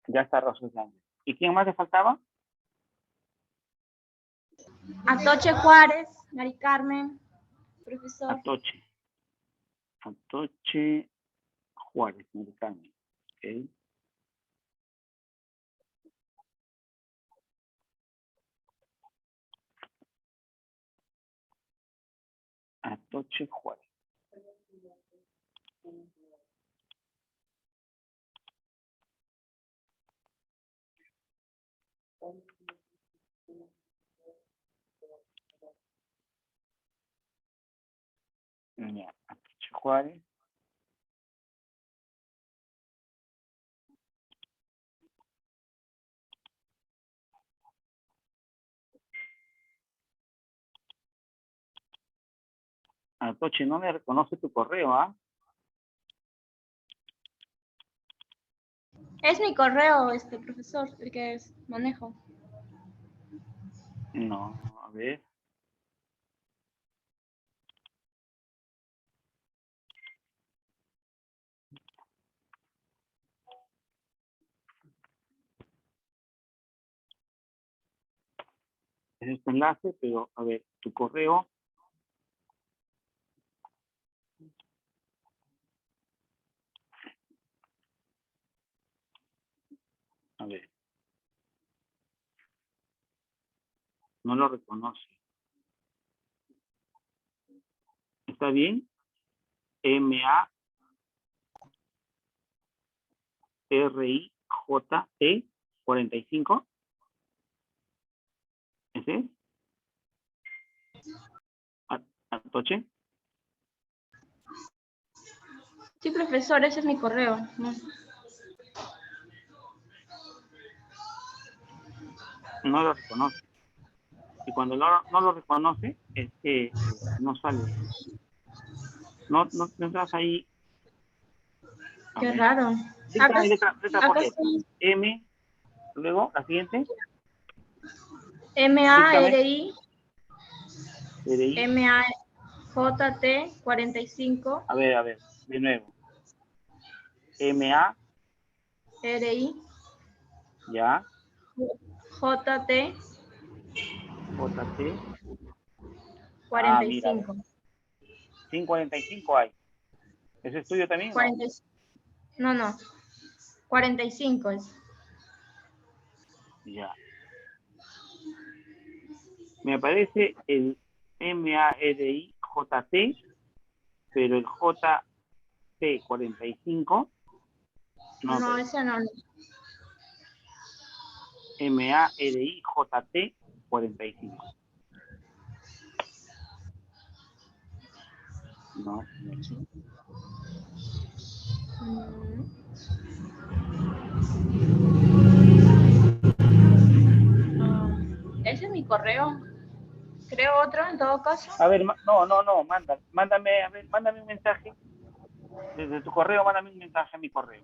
[SPEAKER 2] Ya está, roja sería. ¿Y quién más le faltaba?
[SPEAKER 4] Atoche Juárez, Mari Carmen, profesor.
[SPEAKER 2] Atoche. Atoche Juárez, americano. Ok. Atoche Juárez. Ya, Atoche Juárez. Atoche, no me reconoce tu correo, ¿ah?
[SPEAKER 4] Es mi correo, profesor, el que manejo.
[SPEAKER 2] No, a ver. Es este enlace, pero a ver, tu correo. A ver. No lo reconoce. ¿Está bien? MARIJT 45. ¿Ese es? Atoche.
[SPEAKER 4] Sí, profesor, ese es mi correo.
[SPEAKER 2] No lo reconoce. Y cuando no lo reconoce, es que no sale. No estás ahí. A
[SPEAKER 4] Qué
[SPEAKER 2] ver.
[SPEAKER 4] raro.
[SPEAKER 2] Dígame letra
[SPEAKER 4] Acá
[SPEAKER 2] por letra.
[SPEAKER 4] estoy.
[SPEAKER 2] M, luego la siguiente.
[SPEAKER 4] MARI,
[SPEAKER 2] DDI.
[SPEAKER 4] MAJT 45,
[SPEAKER 2] A ver, de nuevo. MA,
[SPEAKER 4] RI,
[SPEAKER 2] ya.
[SPEAKER 4] JT
[SPEAKER 2] JT. Ah, mira, a ver.
[SPEAKER 4] 45.
[SPEAKER 2] 545 hay. ¿Ese es tuyo también? No.
[SPEAKER 4] 40, no, 45 es.
[SPEAKER 2] Ya. Me aparece el MARIJT, pero el JT 45 no
[SPEAKER 4] No,
[SPEAKER 2] aparece.
[SPEAKER 4] ese no.
[SPEAKER 2] MARIJT 45. No.
[SPEAKER 4] Ese es mi correo. Creo otro en todo caso.
[SPEAKER 2] A ver, no, mándame, a ver, mándame un mensaje. Desde tu correo, mándame un mensaje a mi correo.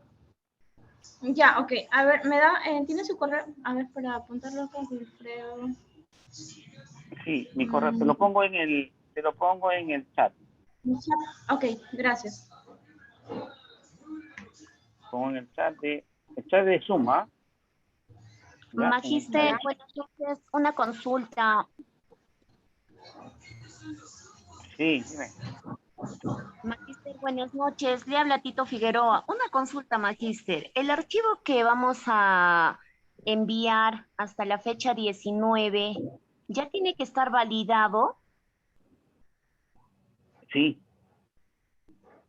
[SPEAKER 4] Ya, ok. A ver, me da, ¿tiene su correo? A ver, para apuntarlo acá, Wilfredo.
[SPEAKER 2] Sí, mi correo, te lo pongo en el chat.
[SPEAKER 4] Ok, gracias.
[SPEAKER 2] Pongo en el chat de Suma. ¿Ya?
[SPEAKER 6] Magíster, buenas noches. Una consulta.
[SPEAKER 2] Sí, dime.
[SPEAKER 6] Magíster, buenas noches. Le habla Tito Figueroa. Una consulta, Magíster. El archivo que vamos a enviar hasta la fecha 19 ¿Ya tiene que estar validado?
[SPEAKER 2] Sí,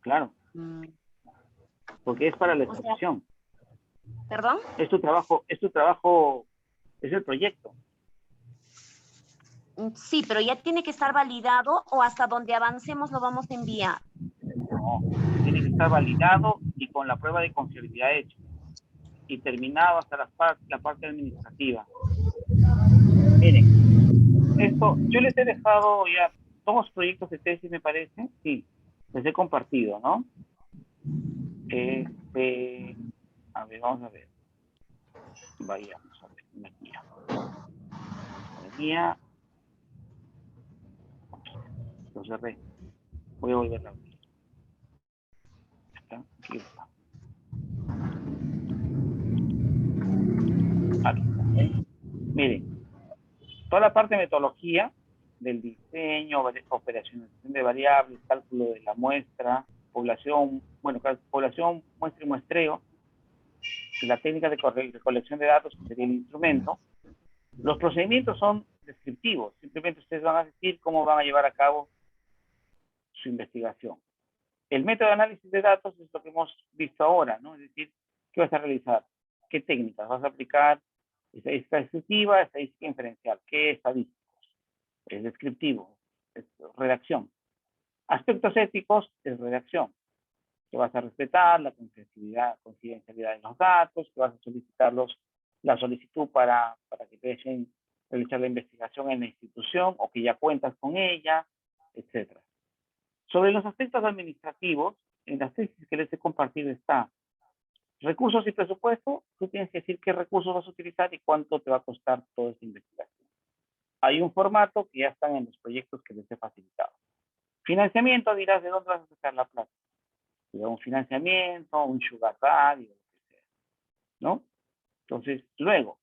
[SPEAKER 2] claro,
[SPEAKER 6] Mm,
[SPEAKER 2] porque es para la
[SPEAKER 6] O sea,
[SPEAKER 2] exposición.
[SPEAKER 6] ¿perdón?
[SPEAKER 2] Es tu trabajo, es el proyecto.
[SPEAKER 6] Sí, pero ya tiene que estar validado o hasta donde avancemos lo vamos a enviar.
[SPEAKER 2] No, tiene que estar validado y con la prueba de confiabilidad hecha. Y terminado hasta la parte administrativa. Miren, esto, yo les he dejado ya todos los proyectos de tesis, me parece. Sí, les he compartido, ¿no? A ver, vamos a ver. Vayamos a ver, una guía. La guía, lo cerré. Voy a volver a abrir. Aquí está. Aquí está. Miren, toda la parte de metodología del diseño, operacionalización de variables, cálculo de la muestra, población, población, muestra y muestreo, la técnica de recolección de datos, que sería el instrumento. Los procedimientos son descriptivos, simplemente ustedes van a decir cómo van a llevar a cabo su investigación. El método de análisis de datos es lo que hemos visto ahora, ¿no? Es decir, ¿qué vas a realizar? ¿Qué técnicas vas a aplicar? Estadística descriptiva, estadística inferencial. ¿Qué estadísticos? Es descriptivo, es redacción. Aspectos éticos es redacción. Que vas a respetar la confidencialidad de los datos, que vas a solicitar la solicitud para que te dejen realizar la investigación en la institución o que ya cuentas con ella, etc. Sobre los aspectos administrativos, en las tesis que les he compartido está recursos y presupuesto. Tú tienes que decir qué recursos vas a utilizar y cuánto te va a costar toda esta investigación. Hay un formato que ya están en los proyectos que les he facilitado. Financiamiento, dirás, ¿de dónde vas a sacar la plata? Un financiamiento, un sugar daddy, o lo que sea, ¿no? Entonces, luego,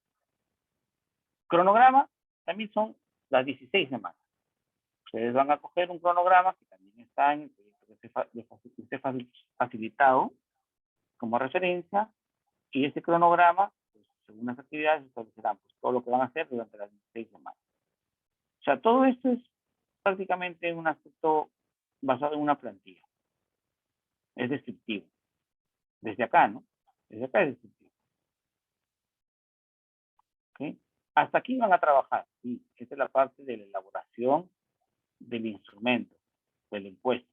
[SPEAKER 2] cronograma, también son las 16 semanas. Ustedes van a coger un cronograma que también está en el proyecto que esté facilitado como referencia, y ese cronograma, pues, según las actividades, establecerán pues, todo lo que van a hacer durante las 16 semanas. O sea, todo esto es prácticamente un aspecto basado en una plantilla. Es descriptivo. Desde acá, ¿no? Desde acá es descriptivo. ¿Okay? Hasta aquí van a trabajar. Sí, esta es la parte de la elaboración del instrumento, de la encuesta.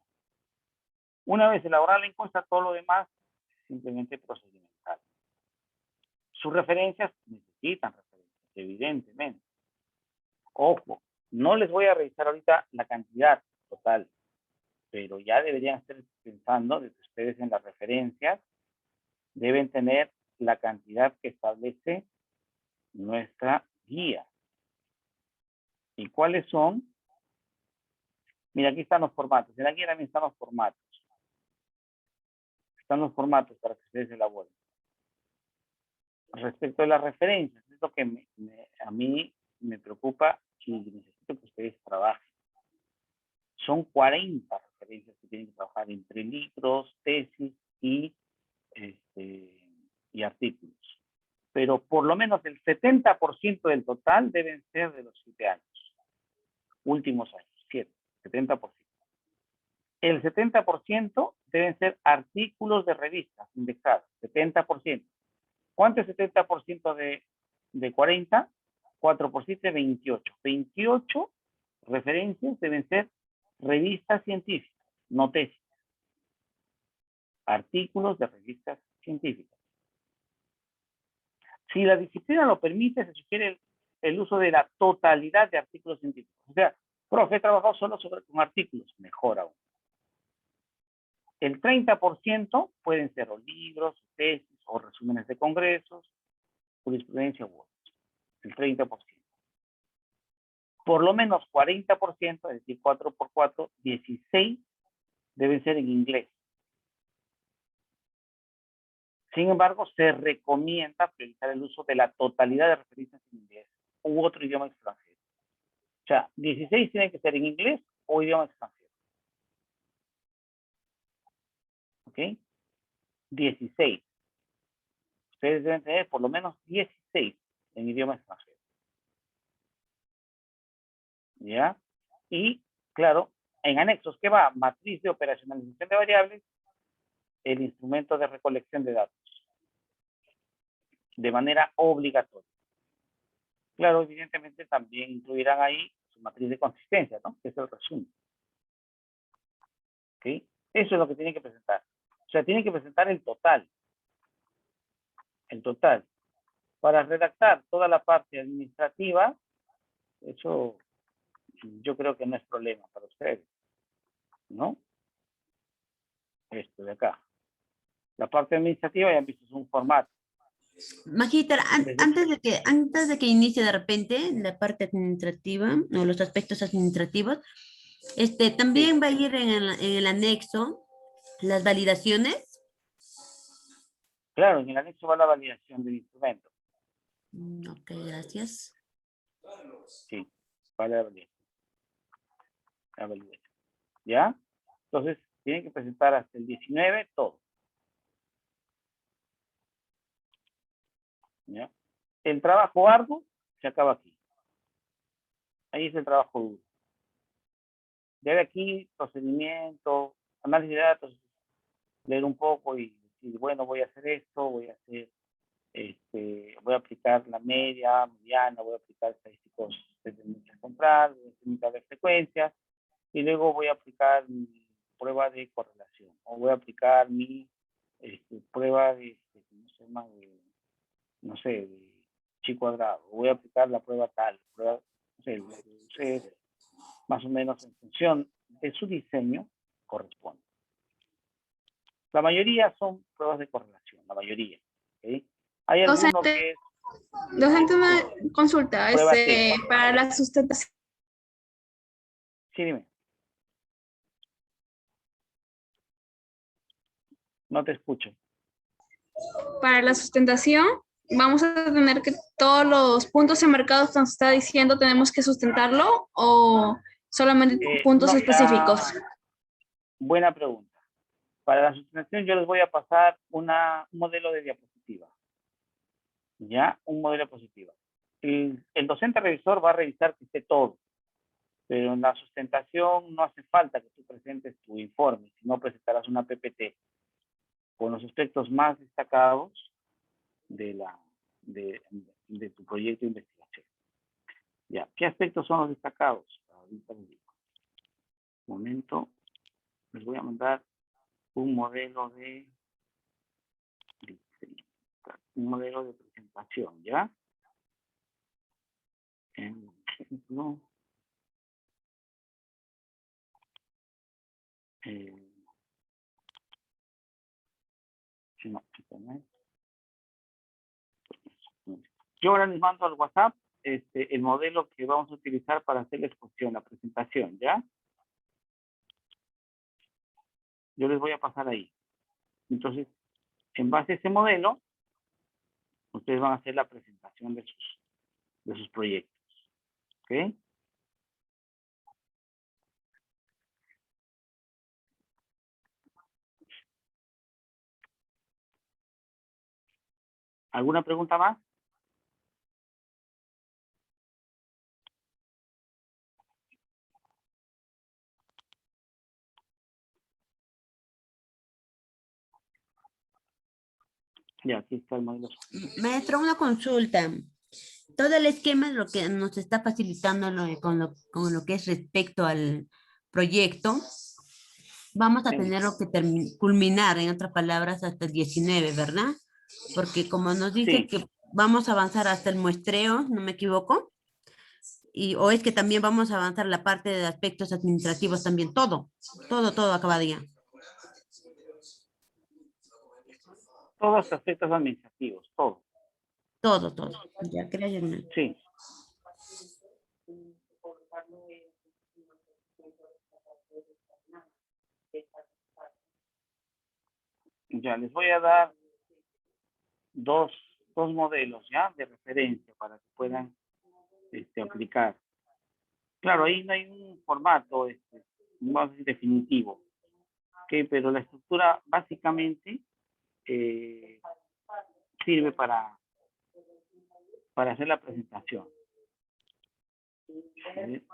[SPEAKER 2] Una vez elaborada la encuesta, todo lo demás es simplemente procedimental. Sus referencias necesitan referencias, evidentemente. Ojo, no les voy a revisar ahorita la cantidad total, pero ya deberían estar pensando desde ustedes en las referencias, deben tener la cantidad que establece nuestra guía. ¿Y cuáles son? Mira, aquí están los formatos. En la guía también están los formatos. Están los formatos para que ustedes elaboren. Respecto a las referencias, es lo que a mí me preocupa y necesito que ustedes trabajen. Son 40 referencias que tienen que trabajar entre libros, tesis y artículos. Pero por lo menos el 70% del total deben ser de los 7 años. Últimos años, 70%. El 70% deben ser artículos de revistas indexados, 70%. ¿Cuánto es 70% de 40? 4 por 7, 28. 28 referencias deben ser revistas científicas, no tesis. Artículos de revistas científicas. Si la disciplina lo permite, se sugiere el uso de la totalidad de artículos científicos. O sea, profe, he trabajado solo con artículos, mejor aún. El 30% pueden ser o libros, tesis, o resúmenes de congresos, jurisprudencia u otros. El 30%. Por lo menos 40%, es decir, 4 por 4, 16 deben ser en inglés. Sin embargo, se recomienda priorizar el uso de la totalidad de referencias en inglés u otro idioma extranjero. O sea, 16 tienen que ser en inglés o idioma extranjero. ¿Ok? 16. Ustedes deben tener por lo menos 16 en idioma extranjero. ¿Ya? Y, claro, en anexos, ¿qué va? Matriz de operacionalización de variables, el instrumento de recolección de datos, de manera obligatoria. Claro, evidentemente también incluirán ahí su matriz de consistencia, ¿no? Que es el resumen. ¿Ok? Eso es lo que tienen que presentar. O sea, tienen que presentar el total. El total. Para redactar toda la parte administrativa, eso yo creo que no es problema para ustedes, ¿no? Esto de acá. La parte administrativa ya han visto, es un formato.
[SPEAKER 5] Magister,
[SPEAKER 2] Desde-
[SPEAKER 5] antes de que inicie de repente la parte administrativa o los aspectos administrativos,
[SPEAKER 2] sí,
[SPEAKER 5] también va a ir en el anexo las validaciones.
[SPEAKER 2] claro, en el anexo va la validación del instrumento.
[SPEAKER 5] Ok, gracias.
[SPEAKER 2] Sí, va la validación. La validación. ¿Ya? Entonces, tienen que presentar hasta el 19 todo. ¿Ya? El trabajo arduo se acaba aquí. Ahí es el trabajo duro. Ya de aquí, procedimiento, análisis de datos, leer un poco y decir, bueno, voy a hacer esto, voy a hacer, voy a aplicar la media, mediana, voy a aplicar estadísticos de tendencia central, voy a aplicar de frecuencias, y luego voy a aplicar mi prueba de correlación, o voy a aplicar mi prueba de, ¿cómo se llama? No sé, de chi cuadrado, o voy a aplicar la prueba tal, prueba, no sé, ustedes más o menos en función de su diseño corresponde. La mayoría son pruebas de correlación, la mayoría. ¿Okay? Hay alguno
[SPEAKER 1] Docente,
[SPEAKER 2] que es
[SPEAKER 1] docente, una
[SPEAKER 2] sí,
[SPEAKER 1] consulta,
[SPEAKER 2] prueba T.
[SPEAKER 1] para la sustentación,
[SPEAKER 2] Sí, dime. No te escucho.
[SPEAKER 1] vamos a tener que todos los puntos enmarcados que nos está diciendo tenemos que sustentarlo o solamente puntos
[SPEAKER 2] No,
[SPEAKER 1] específicos.
[SPEAKER 2] buena pregunta. Para la sustentación yo les voy a pasar un modelo de diapositiva. ¿Ya? Un modelo de diapositiva. El docente revisor va a revisar que esté todo, pero en la sustentación no hace falta que tú presentes tu informe, sino presentarás una PPT con los aspectos más destacados de, de tu proyecto de investigación. Ya, ¿qué aspectos son los destacados? Ahorita les digo. Un momento, les voy a mandar un modelo de presentación, ¿ya? En ejemplo, no, yo ahora les mando al WhatsApp el modelo que vamos a utilizar para hacer la exposición, la presentación, ¿ya? Yo les voy a pasar ahí. Entonces, en base a ese modelo, ustedes van a hacer la presentación de sus proyectos. ¿Ok? ¿Alguna pregunta más? Ya, aquí está el modelo.
[SPEAKER 5] Maestro, una consulta. Todo el esquema es lo que nos está facilitando con lo que es respecto al proyecto. Vamos a
[SPEAKER 2] Sí,
[SPEAKER 5] tener que culminar, en otras palabras, hasta el 19, ¿verdad? Porque como nos dice
[SPEAKER 2] sí,
[SPEAKER 5] que vamos a avanzar hasta el muestreo, ¿no me equivoco? O es que también vamos a avanzar la parte de aspectos administrativos también, todo acabaría.
[SPEAKER 2] todos los aspectos administrativos, todo.
[SPEAKER 5] Todo. Ya, créanme.
[SPEAKER 2] Sí. Ya, les voy a dar dos modelos, ¿ya? De referencia para que puedan aplicar. Claro, ahí no hay un formato más definitivo, ¿ok? Pero la estructura básicamente sirve para hacer la presentación. ¿Sí?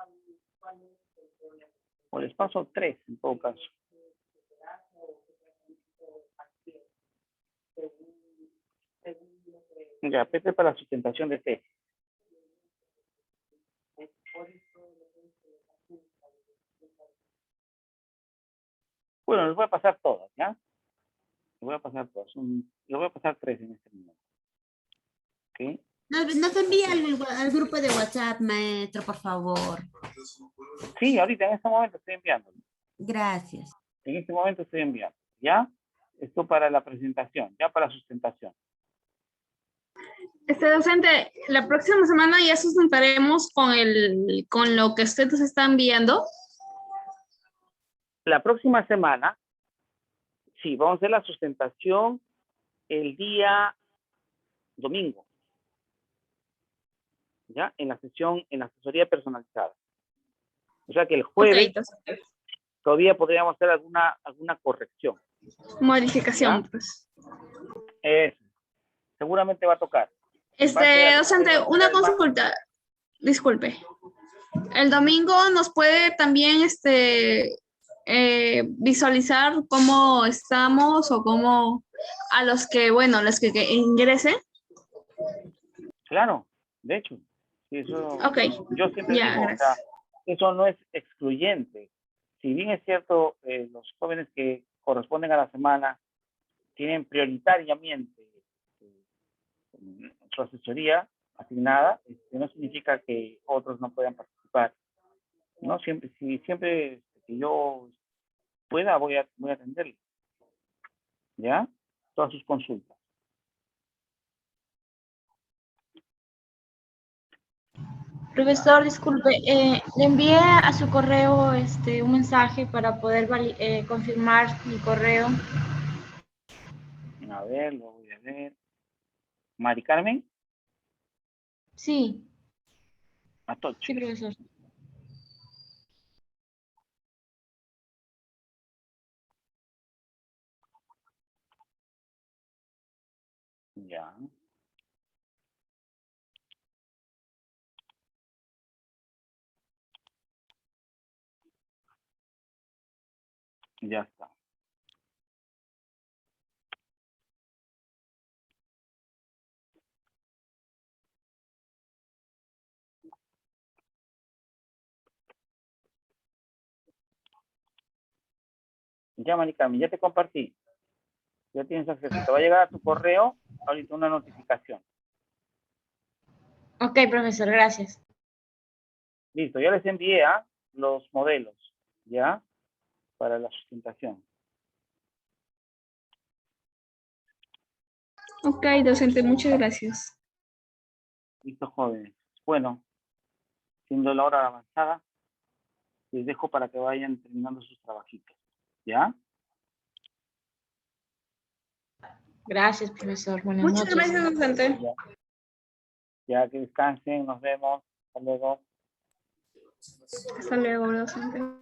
[SPEAKER 2] O les paso 3 en todo caso. Ya, PP para la sustentación de tesis. Bueno, les voy a pasar todas, ¿ya? Les voy a pasar todas. Les voy a pasar 3 en este momento. ¿Ok?
[SPEAKER 5] Nos envía al grupo de WhatsApp, maestro, por favor.
[SPEAKER 2] Sí, ahorita en este momento estoy enviando.
[SPEAKER 5] Gracias.
[SPEAKER 2] En este momento estoy enviando. ¿Ya? Esto para la presentación, ya para sustentación.
[SPEAKER 1] Docente, la próxima semana ya sustentaremos con lo que usted nos está enviando.
[SPEAKER 2] La próxima semana, sí, vamos a hacer la sustentación el día domingo. ¿Ya? En la sesión, en la asesoría personalizada. O sea que el jueves
[SPEAKER 1] Ok, docente.
[SPEAKER 2] todavía podríamos hacer alguna corrección.
[SPEAKER 1] Modificación,
[SPEAKER 2] ¿Ya?
[SPEAKER 1] pues.
[SPEAKER 2] Seguramente va a tocar. Va a ser
[SPEAKER 1] Docente, una consulta. Disculpe. El domingo nos puede también visualizar cómo estamos o cómo a los que, bueno, los que ingresen.
[SPEAKER 2] Claro, de hecho. Sí, eso,
[SPEAKER 1] Ok,
[SPEAKER 2] yo siempre
[SPEAKER 1] ya,
[SPEAKER 2] digo, o
[SPEAKER 1] gracias.
[SPEAKER 2] sea, eso no es excluyente. Si bien es cierto, los jóvenes que corresponden a la semana tienen prioritariamente su asesoría asignada, no significa que otros no puedan participar. No siempre, si siempre que yo pueda, voy a atenderle. ¿Ya? Todas sus consultas.
[SPEAKER 4] Profesor, disculpe, le envié a su correo un mensaje para poder confirmar mi correo.
[SPEAKER 2] A ver, lo voy a ver. Mari Carmen
[SPEAKER 4] Sí,
[SPEAKER 2] Atocho.
[SPEAKER 4] sí, profesor.
[SPEAKER 2] Ya. Ya está. Ya, Mari Carmen, ya te compartí. Ya tienes acceso. Te va a llegar a tu correo ahorita una notificación.
[SPEAKER 4] Ok, profesor, gracias.
[SPEAKER 2] Listo, ya les envié los modelos, ¿ya? Para la sustentación.
[SPEAKER 1] Ok, docente, muchas gracias.
[SPEAKER 2] Listo, jóvenes. Bueno, siendo la hora avanzada, les dejo para que vayan terminando sus trabajitos, ¿ya?
[SPEAKER 4] Gracias, profesor. Buenas
[SPEAKER 1] Muchas
[SPEAKER 4] noches.
[SPEAKER 1] gracias, docente.
[SPEAKER 2] Ya que descansen, nos vemos. Hasta luego.
[SPEAKER 1] Hasta luego, docente.